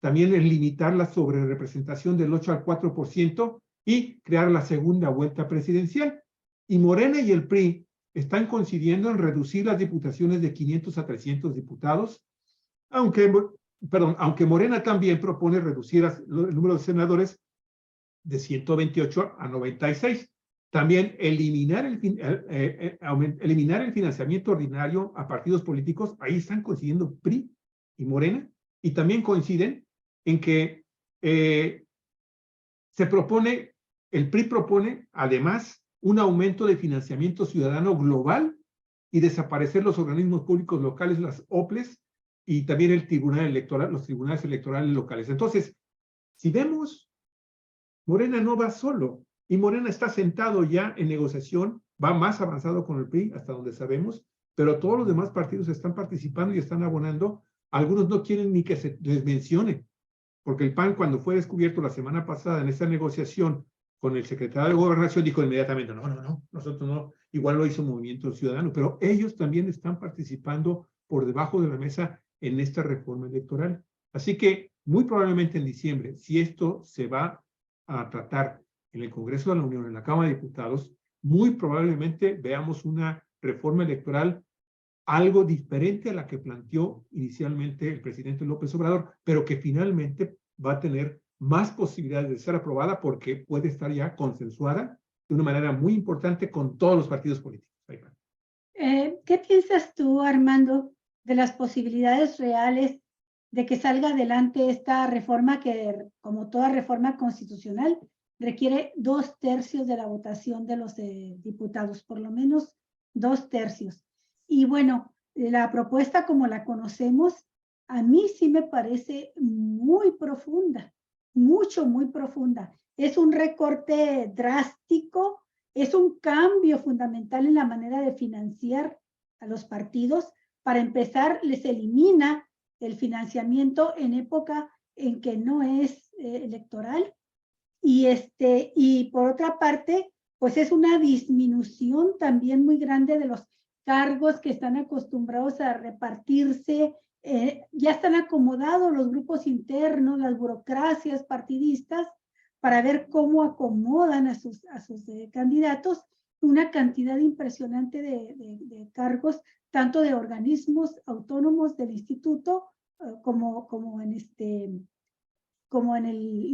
también en limitar la sobrerepresentación del 8 al 4% y crear la segunda vuelta presidencial. Y Morena y el PRI están coincidiendo en reducir las diputaciones de 500 a 300 diputados, aunque perdón, aunque Morena también propone reducir el número de senadores de 128 a 96. También eliminar eliminar el financiamiento ordinario a partidos políticos. Ahí están coincidiendo PRI y Morena, y también coinciden en que el PRI propone además un aumento de financiamiento ciudadano global y desaparecer los organismos públicos locales, las OPLES, y también el tribunal electoral, los tribunales electorales locales. Entonces, si vemos, Morena no va solo, y Morena está sentado ya en negociación, va más avanzado con el PRI, hasta donde sabemos, pero todos los demás partidos están participando y están abonando. Algunos no quieren ni que se les mencione, porque el PAN, cuando fue descubierto la semana pasada en esta negociación con el secretario de Gobernación, dijo inmediatamente, no, nosotros no, igual lo hizo Movimiento Ciudadano, pero ellos también están participando por debajo de la mesa en esta reforma electoral. Así que muy probablemente en diciembre, si esto se va a tratar en el Congreso de la Unión, en la Cámara de Diputados, muy probablemente veamos una reforma electoral algo diferente a la que planteó inicialmente el presidente López Obrador, pero que finalmente va a tener más posibilidades de ser aprobada porque puede estar ya consensuada de una manera muy importante con todos los partidos políticos. ¿Qué piensas tú, Armando, de las posibilidades reales de que salga adelante esta reforma que, como toda reforma constitucional, requiere 2/3 de la votación de los diputados, por lo menos 2/3? Y bueno, la propuesta como la conocemos, a mí sí me parece muy profunda, muy profunda. Es un recorte drástico, es un cambio fundamental en la manera de financiar a los partidos. Para empezar, les elimina el financiamiento en época en que no es electoral. Y por otra parte, pues es una disminución también muy grande de los cargos que están acostumbrados a repartirse. Ya están acomodados los grupos internos, las burocracias partidistas, para ver cómo acomodan a sus candidatos, una cantidad impresionante de cargos, tanto de organismos autónomos del instituto, como en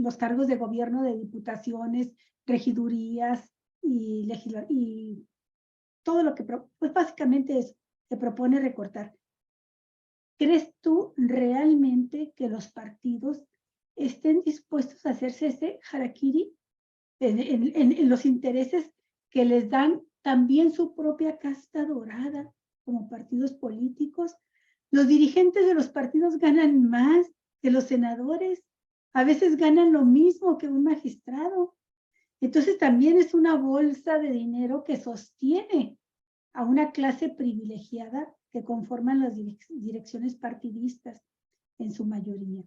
los cargos de gobierno de diputaciones, regidurías y todo lo que, pues básicamente eso, se propone recortar. ¿Crees tú realmente que los partidos estén dispuestos a hacerse ese harakiri en los intereses que les dan también su propia casta dorada como partidos políticos? Los dirigentes de los partidos ganan más que los senadores, a veces ganan lo mismo que un magistrado. Entonces también es una bolsa de dinero que sostiene a una clase privilegiada que conforman las direcciones partidistas en su mayoría.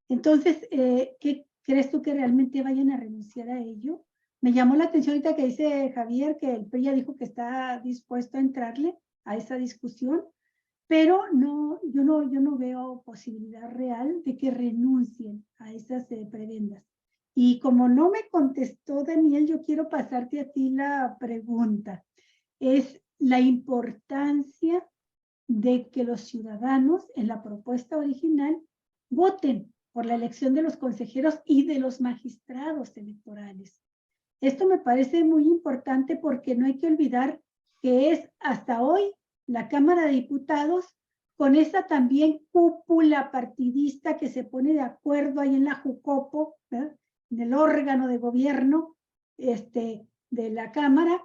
Entonces, ¿qué crees tú que realmente vayan a renunciar a ello? Me llamó la atención ahorita que dice Javier que el PRI ya dijo que está dispuesto a entrarle a esa discusión, pero yo no veo posibilidad real de que renuncien a esas prebendas. Y como no me contestó Daniel, yo quiero pasarte a ti la pregunta. Es la importancia de que los ciudadanos en la propuesta original voten por la elección de los consejeros y de los magistrados electorales. Esto me parece muy importante porque no hay que olvidar que es hasta hoy la Cámara de Diputados, con esa también cúpula partidista que se pone de acuerdo ahí en la Jucopo, ¿verdad?, en el órgano de gobierno de la Cámara,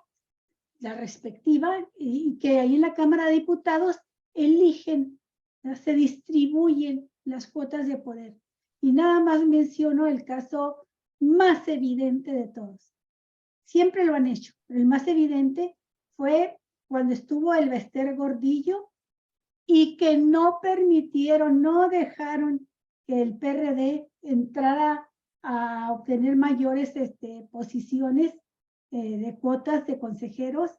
la respectiva, y que ahí en la Cámara de Diputados eligen, ¿verdad?, se distribuyen las cuotas de poder. Y nada más menciono el caso más evidente de todos. Siempre lo han hecho, pero el más evidente fue cuando estuvo el Bester Gordillo y que no permitieron, no dejaron que el PRD entrara a obtener mayores posiciones de cuotas de consejeros,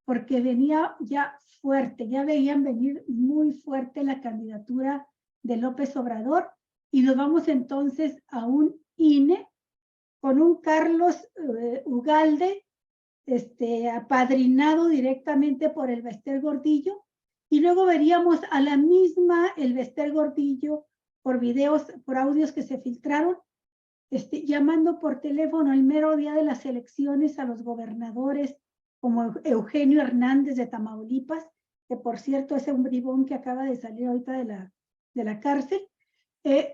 porque venía ya fuerte, ya veían venir muy fuerte la candidatura de López Obrador, y nos vamos entonces a un INE con un Carlos Ugalde, apadrinado directamente por el Bester Gordillo, y luego veríamos a la misma el Bester Gordillo por videos, por audios que se filtraron, llamando por teléfono el mero día de las elecciones a los gobernadores, como Eugenio Hernández de Tamaulipas, que por cierto es un bribón que acaba de salir ahorita de la cárcel,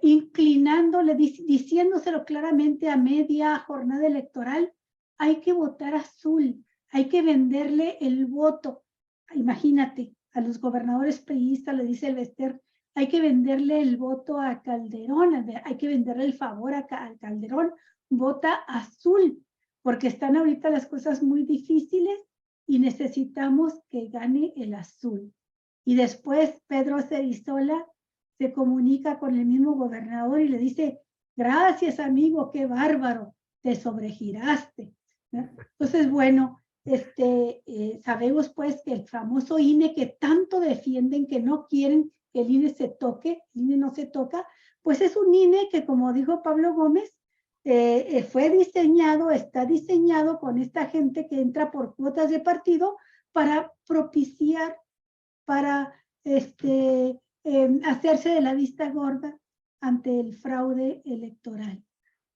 inclinándole, diciéndoselo claramente a media jornada electoral: hay que votar azul, hay que venderle el voto. Imagínate, a los gobernadores priistas le dice el Bester: hay que venderle el voto a Calderón, hay que venderle el favor a Calderón, vota azul, porque están ahorita las cosas muy difíciles y necesitamos que gane el azul. Y después Pedro Cerizola se comunica con el mismo gobernador y le dice: gracias, amigo, qué bárbaro, te sobregiraste, ¿no? Entonces, bueno, sabemos pues que el famoso INE que tanto defienden, que no quieren que el INE se toque, el INE no se toca, pues es un INE que, como dijo Pablo Gómez, fue diseñado, está diseñado con esta gente que entra por cuotas de partido para propiciar, para hacerse de la vista gorda ante el fraude electoral.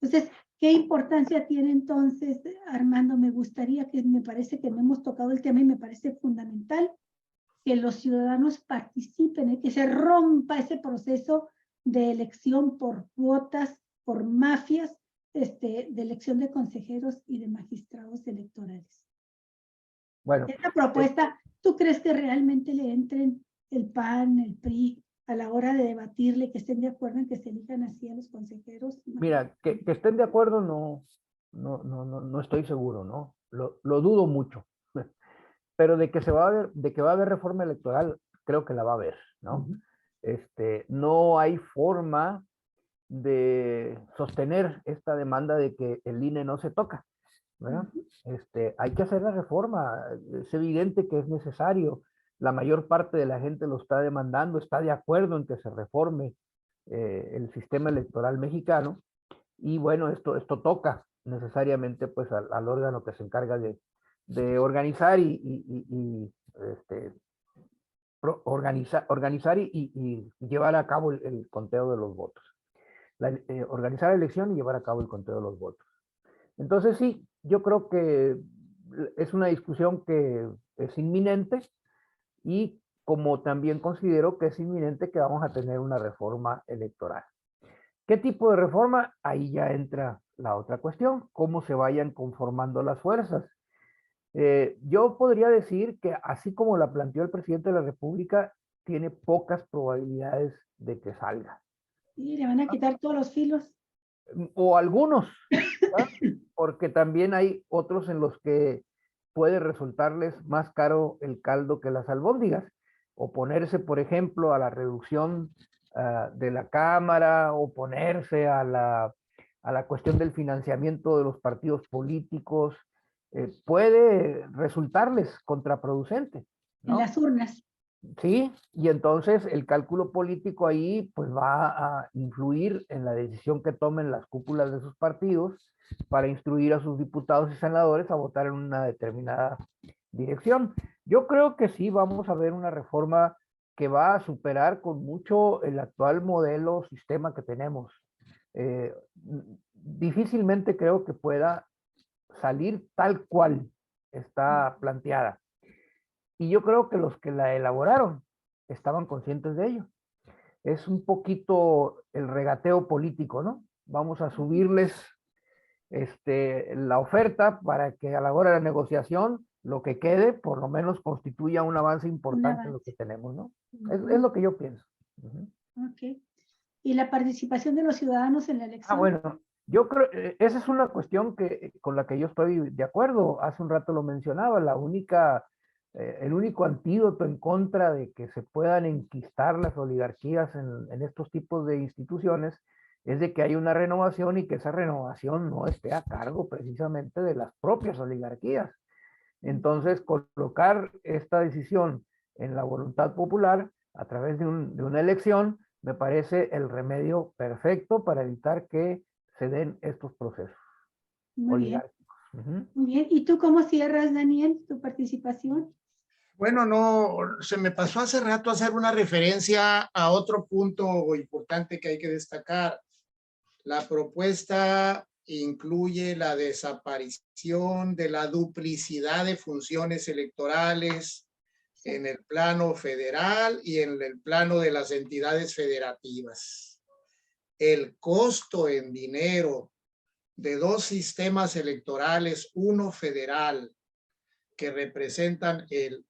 Entonces, ¿qué importancia tiene entonces, Armando? Me gustaría me parece que no hemos tocado el tema y me parece fundamental que los ciudadanos participen, que se rompa ese proceso de elección por cuotas, por mafias, de elección de consejeros y de magistrados electorales. Bueno, Esta propuesta, ¿tú crees que realmente le entren el PAN, el PRI, a la hora de debatirle, que estén de acuerdo en que se elijan así a los consejeros? mira, que estén de acuerdo no estoy seguro, ¿no? Lo dudo mucho. Pero de que va a haber reforma electoral, creo que la va a haber, ¿no? No hay forma de sostener esta demanda de que el INE no se toca, ¿verdad? Hay que hacer la reforma, es evidente que es necesario, la mayor parte de la gente lo está demandando, está de acuerdo en que se reforme el sistema electoral mexicano, y bueno, esto toca necesariamente pues al órgano que se encarga de organizar organizar y llevar a cabo el conteo de los votos. Organizar la elección y llevar a cabo el conteo de los votos. Entonces sí, yo creo que es una discusión que es inminente, y como también considero que es inminente que vamos a tener una reforma electoral. ¿Qué tipo de reforma? Ahí ya entra la otra cuestión, cómo se vayan conformando las fuerzas. Yo podría decir que así como la planteó el presidente de la República, tiene pocas probabilidades de que salga. Y le van a quitar todos los filos. O algunos, ¿verdad? Porque también hay otros en los que puede resultarles más caro el caldo que las albóndigas. Oponerse, por ejemplo, a la reducción de la Cámara, oponerse a la cuestión del financiamiento de los partidos políticos, puede resultarles contraproducente, ¿no? En las urnas. Sí, y entonces el cálculo político ahí pues va a influir en la decisión que tomen las cúpulas de sus partidos para instruir a sus diputados y senadores a votar en una determinada dirección. Yo creo que sí vamos a ver una reforma que va a superar con mucho el actual modelo, sistema que tenemos. Difícilmente creo que pueda salir tal cual está planteada. Y yo creo que los que la elaboraron estaban conscientes de ello. Es un poquito el regateo político, ¿no? Vamos a subirles la oferta para que a la hora de la negociación lo que quede por lo menos constituya un avance importante en lo que tenemos, ¿no? Es lo que yo pienso. Ok. ¿Y la participación de los ciudadanos en la elección? Bueno, yo creo, esa es una cuestión con la que yo estoy de acuerdo. Hace un rato lo mencionaba, el único antídoto en contra de que se puedan enquistar las oligarquías en estos tipos de instituciones es de que hay una renovación y que esa renovación no esté a cargo precisamente de las propias oligarquías. Entonces, colocar esta decisión en la voluntad popular a través de una elección me parece el remedio perfecto para evitar que se den estos procesos Muy bien. oligárquicos. Muy bien. ¿Y tú cómo cierras, Daniel, tu participación? Bueno, no, se me pasó hace rato hacer una referencia a otro punto importante que hay que destacar. La propuesta incluye la desaparición de la duplicidad de funciones electorales en el plano federal y en el plano de las entidades federativas. El costo en dinero de dos sistemas electorales, uno federal, que representan el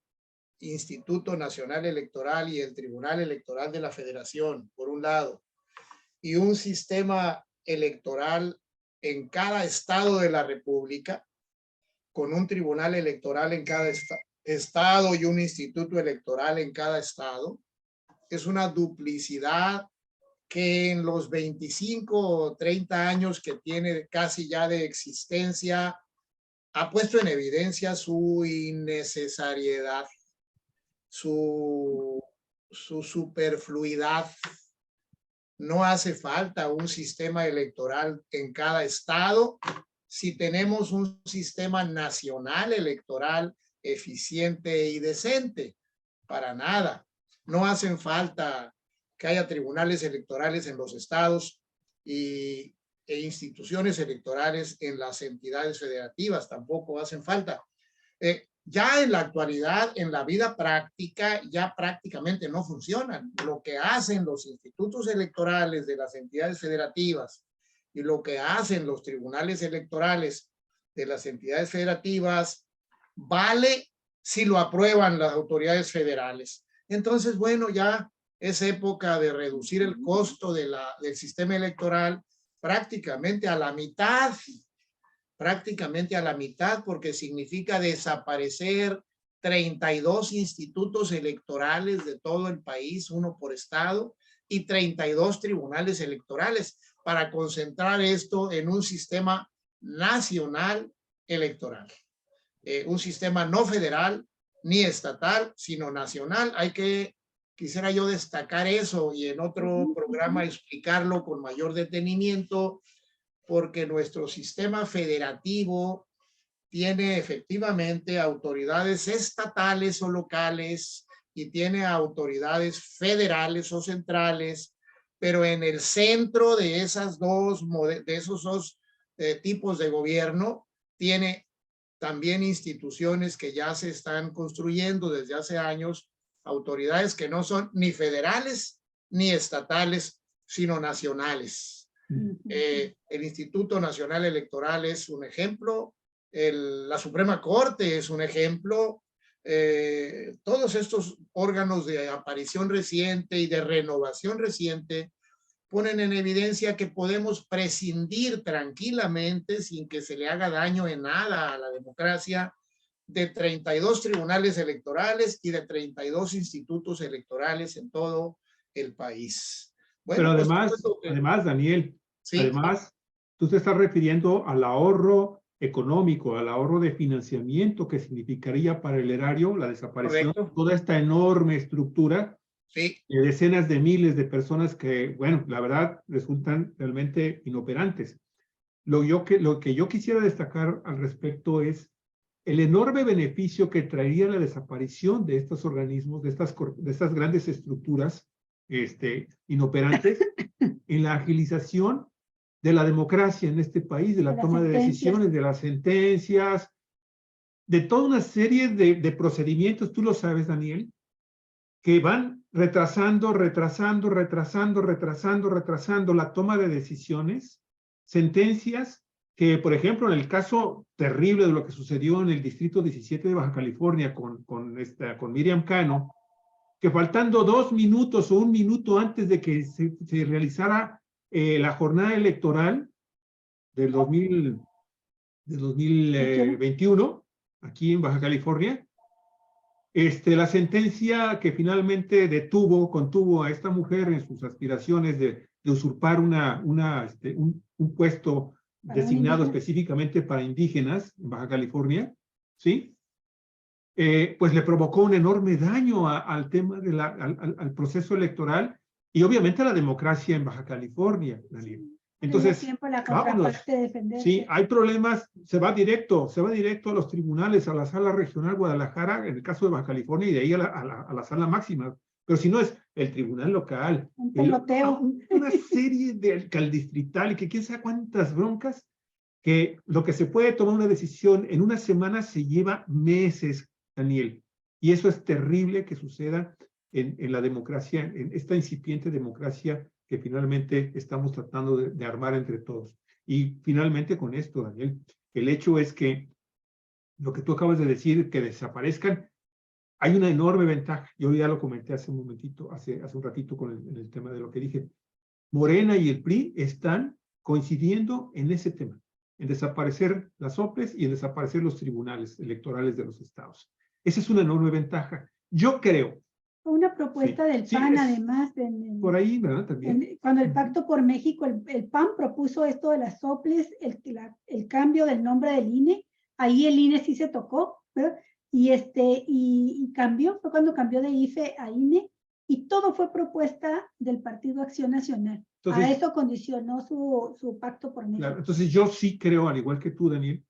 Instituto Nacional Electoral y el Tribunal Electoral de la Federación, por un lado, y un sistema electoral en cada estado de la República, con un tribunal electoral en cada estado y un instituto electoral en cada estado, es una duplicidad que en los 25 o 30 años que tiene casi ya de existencia ha puesto en evidencia su innecesariedad, su superfluidad. No hace falta un sistema electoral en cada estado si tenemos un sistema nacional electoral eficiente y decente. Para nada. No hacen falta que haya tribunales electorales en los estados e instituciones electorales en las entidades federativas. Tampoco hacen falta. Ya en la actualidad, en la vida práctica, ya prácticamente no funcionan. Lo que hacen los institutos electorales de las entidades federativas y lo que hacen los tribunales electorales de las entidades federativas vale si lo aprueban las autoridades federales. Entonces, bueno, ya es época de reducir el costo del sistema electoral prácticamente a la mitad, porque significa desaparecer 32 institutos electorales de todo el país, uno por estado, y 32 tribunales electorales, para concentrar esto en un sistema nacional electoral. Un sistema no federal ni estatal, sino nacional. Quisiera yo destacar eso y en otro programa explicarlo con mayor detenimiento, porque nuestro sistema federativo tiene efectivamente autoridades estatales o locales y tiene autoridades federales o centrales, pero en el centro de esos dos tipos de gobierno tiene también instituciones que ya se están construyendo desde hace años, autoridades que no son ni federales ni estatales, sino nacionales. El Instituto Nacional Electoral es un ejemplo, la Suprema Corte es un ejemplo, todos estos órganos de aparición reciente y de renovación reciente ponen en evidencia que podemos prescindir tranquilamente, sin que se le haga daño en nada a la democracia, de 32 tribunales electorales y de 32 institutos electorales en todo el país. Bueno, pero además, Daniel, sí, además, tú te estás refiriendo al ahorro económico, al ahorro de financiamiento que significaría para el erario la desaparición de toda esta enorme estructura, sí, de decenas de miles de personas que, bueno, la verdad, resultan realmente inoperantes. Lo que yo quisiera destacar al respecto es el enorme beneficio que traería la desaparición de estos organismos, de estas grandes estructuras inoperantes, en la agilización de la democracia en este país, de la toma de decisiones, de las sentencias, de toda una serie de procedimientos, tú lo sabes, Daniel, que van retrasando la toma de decisiones, sentencias que, por ejemplo, en el caso terrible de lo que sucedió en el Distrito 17 de Baja California con Miriam Cano, que faltando 2 minutos o 1 minuto antes de que se realizara la jornada electoral del 2021, aquí en Baja California, la sentencia que finalmente contuvo a esta mujer en sus aspiraciones de usurpar un puesto designado específicamente para indígenas en Baja California, ¿sí? Pues le provocó un enorme daño al tema al proceso electoral y obviamente a la democracia en Baja California, Daniel. Entonces, tiempo la vámonos. contraparte defenderse. Sí, hay problemas, se va directo a los tribunales, a la sala regional Guadalajara, en el caso de Baja California, y de ahí a la sala máxima. Pero si no es el tribunal local, Un peloteo. una serie de distrital y que quién sabe cuántas broncas, que lo que se puede tomar una decisión en una semana se lleva meses, Daniel. Y eso es terrible que suceda en la democracia, en esta incipiente democracia que finalmente estamos tratando de armar entre todos. Y finalmente con esto, Daniel, el hecho es que lo que tú acabas de decir, que desaparezcan, hay una enorme ventaja. Yo ya lo comenté hace un momentito, hace un ratito en el tema de lo que dije. Morena y el PRI están coincidiendo en ese tema, en desaparecer las OPLES y en desaparecer los tribunales electorales de los estados. Esa es una enorme ventaja. Yo creo. Una propuesta del PAN, además. Por ahí, ¿verdad? También. Cuando el Pacto por México, el PAN propuso esto de las OPLES, el cambio del nombre del INE, ahí el INE sí se tocó, ¿verdad? Y cambió, fue cuando cambió de IFE a INE, y todo fue propuesta del Partido Acción Nacional. Entonces, a eso condicionó su Pacto por México. Claro, entonces yo sí creo, al igual que tú, Daniel,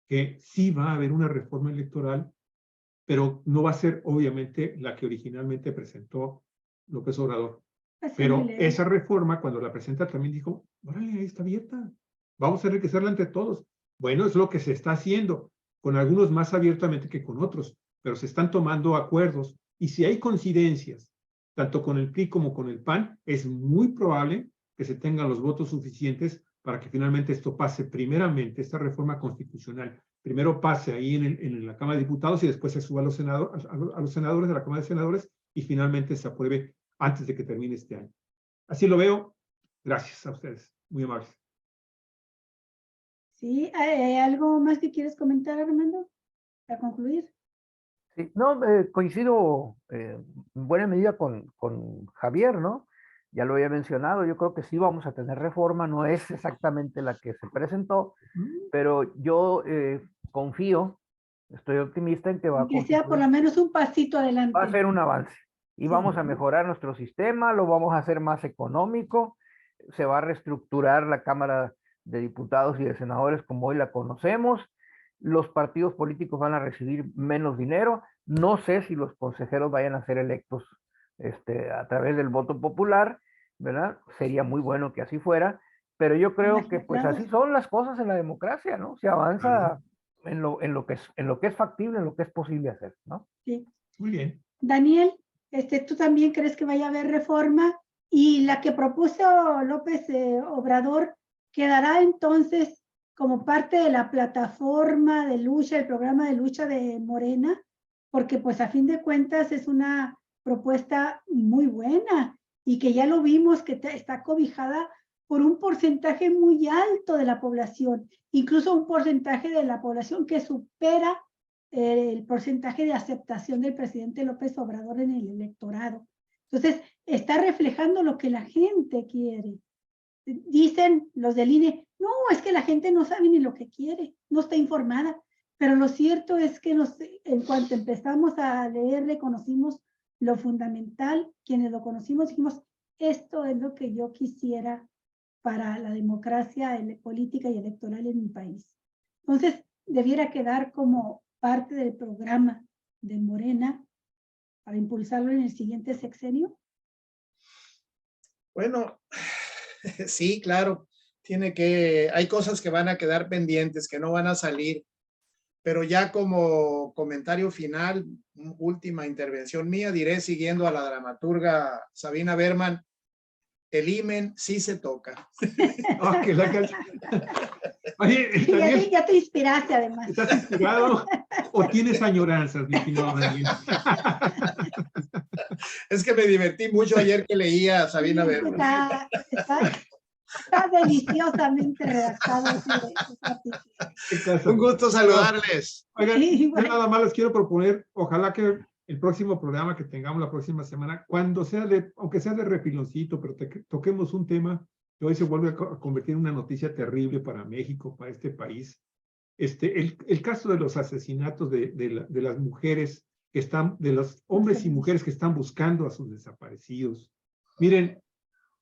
que sí va a haber una reforma electoral, pero no va a ser obviamente la que originalmente presentó López Obrador. Pero esa reforma, cuando la presenta, también dijo, órale, ahí está abierta, vamos a enriquecerla entre todos. Bueno, es lo que se está haciendo, con algunos más abiertamente que con otros, pero se están tomando acuerdos, y si hay coincidencias, tanto con el PRI como con el PAN, es muy probable que se tengan los votos suficientes para que finalmente esto pase primeramente, esta reforma constitucional, primero pase ahí en la Cámara de Diputados y después se suba a los senadores de la Cámara de Senadores y finalmente se apruebe antes de que termine este año. Así lo veo. Gracias a ustedes. Muy amables. Sí, ¿algo más que quieres comentar, Armando, para concluir? Sí, no, coincido en buena medida con Javier, ¿no? Ya lo había mencionado, yo creo que sí vamos a tener reforma, no es exactamente la que se presentó, pero yo confío, estoy optimista en que va que sea por lo menos un pasito adelante. Va a ser un avance y vamos a mejorar nuestro sistema, lo vamos a hacer más económico, se va a reestructurar la Cámara de Diputados y de Senadores como hoy la conocemos, los partidos políticos van a recibir menos dinero, no sé si los consejeros vayan a ser electos a través del voto popular, ¿verdad? Sería muy bueno que así fuera, pero yo creo que pues así son las cosas en la democracia, ¿no? Se avanza en lo que es factible, en lo que es posible hacer, ¿no? Sí. Muy bien. Daniel, ¿tú también crees que vaya a haber reforma? Y la que propuso López Obrador quedará entonces como parte de la plataforma de lucha, el programa de lucha de Morena, porque pues a fin de cuentas es una propuesta muy buena y que ya lo vimos que está cobijada por un porcentaje muy alto de la población, incluso un porcentaje de la población que supera el porcentaje de aceptación del presidente López Obrador en el electorado. Entonces, está reflejando lo que la gente quiere. Dicen los del INE, no, es que la gente no sabe ni lo que quiere, no está informada, pero lo cierto es que en cuanto empezamos a leer, reconocimos lo fundamental, quienes lo conocimos dijimos, esto es lo que yo quisiera para la democracia política y electoral en mi país. Entonces, debiera quedar como parte del programa de Morena para impulsarlo en el siguiente sexenio. Bueno, sí, claro, hay cosas que van a quedar pendientes, que no van a salir, pero ya como comentario final, última intervención mía, diré siguiendo a la dramaturga Sabina Berman, el IMEN sí se toca. Oye, Daniel, ya te inspiraste además. ¿Estás inspirado o tienes añoranzas, mi estimado Daniel? Es que me divertí mucho ayer que leía a Sabina Berman. Está deliciosamente redactado. Un gusto saludarles. Oigan, yo nada más les quiero proponer, ojalá que el próximo programa que tengamos la próxima semana, cuando sea aunque sea de refiloncito, pero toquemos un tema que hoy se vuelve a convertir en una noticia terrible para México, para este país. El caso de los asesinatos de las mujeres que están, de los hombres y mujeres que están buscando a sus desaparecidos. Miren,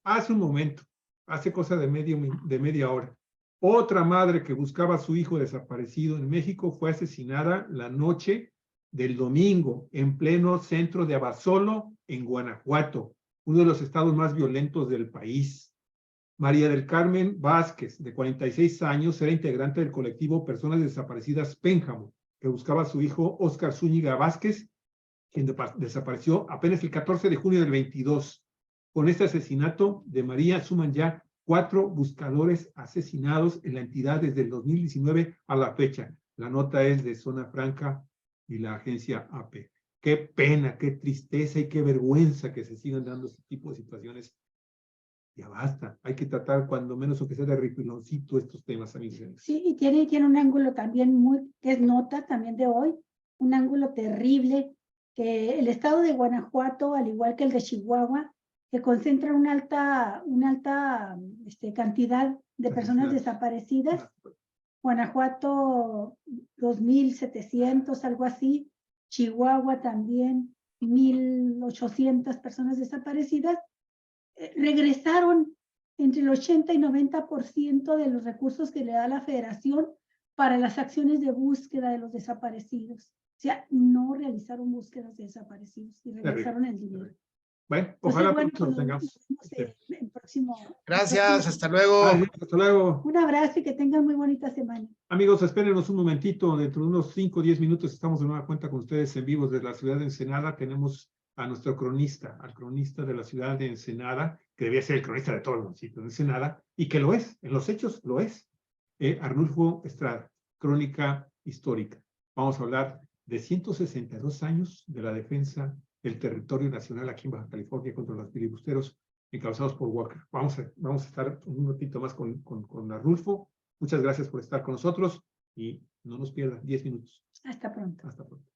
hace un momento hace cosa de media hora. Otra madre que buscaba a su hijo desaparecido en México fue asesinada la noche del domingo en pleno centro de Abasolo, en Guanajuato, uno de los estados más violentos del país. María del Carmen Vázquez, de 46 años, era integrante del colectivo Personas Desaparecidas Pénjamo, que buscaba a su hijo Óscar Zúñiga Vázquez, quien desapareció apenas el 14 de junio del 22. Con este asesinato de María suman ya 4 buscadores asesinados en la entidad desde el 2019 a la fecha. La nota es de Zona Franca y la agencia AP. Qué pena, qué tristeza y qué vergüenza que se sigan dando este tipo de situaciones. Ya basta, hay que tratar cuando menos, aunque sea de ripiloncito, estos temas, amigos. Sí, y tiene un ángulo también que es nota también de hoy, un ángulo terrible, que el estado de Guanajuato, al igual que el de Chihuahua, que concentra una alta cantidad de personas desaparecidas. Guanajuato, 2,700, algo así. Chihuahua también, 1,800 personas desaparecidas. Regresaron entre el 80 y 90% de los recursos que le da la Federación para las acciones de búsqueda de los desaparecidos. O sea, no realizaron búsquedas de desaparecidos y regresaron el dinero. Bueno, ojalá entonces, pronto lo tengamos. El próximo. Gracias, hasta luego. Hasta luego. Un abrazo y que tengan muy bonita semana. Amigos, espérenos un momentito. Dentro de unos 5 o 10 minutos estamos de nueva cuenta con ustedes en vivo desde la ciudad de Ensenada. Tenemos a nuestro cronista, al cronista de la ciudad de Ensenada, que debía ser el cronista de todo el municipio de Ensenada, y que lo es, en los hechos lo es. Arnulfo Estrada, crónica histórica. Vamos a hablar de 162 años de la defensa del territorio nacional aquí en Baja California contra los filibusteros encabezados por Walker. Vamos a estar un ratito más con Arnulfo. Muchas gracias por estar con nosotros y no nos pierdan 10 minutos. Hasta pronto. Hasta pronto.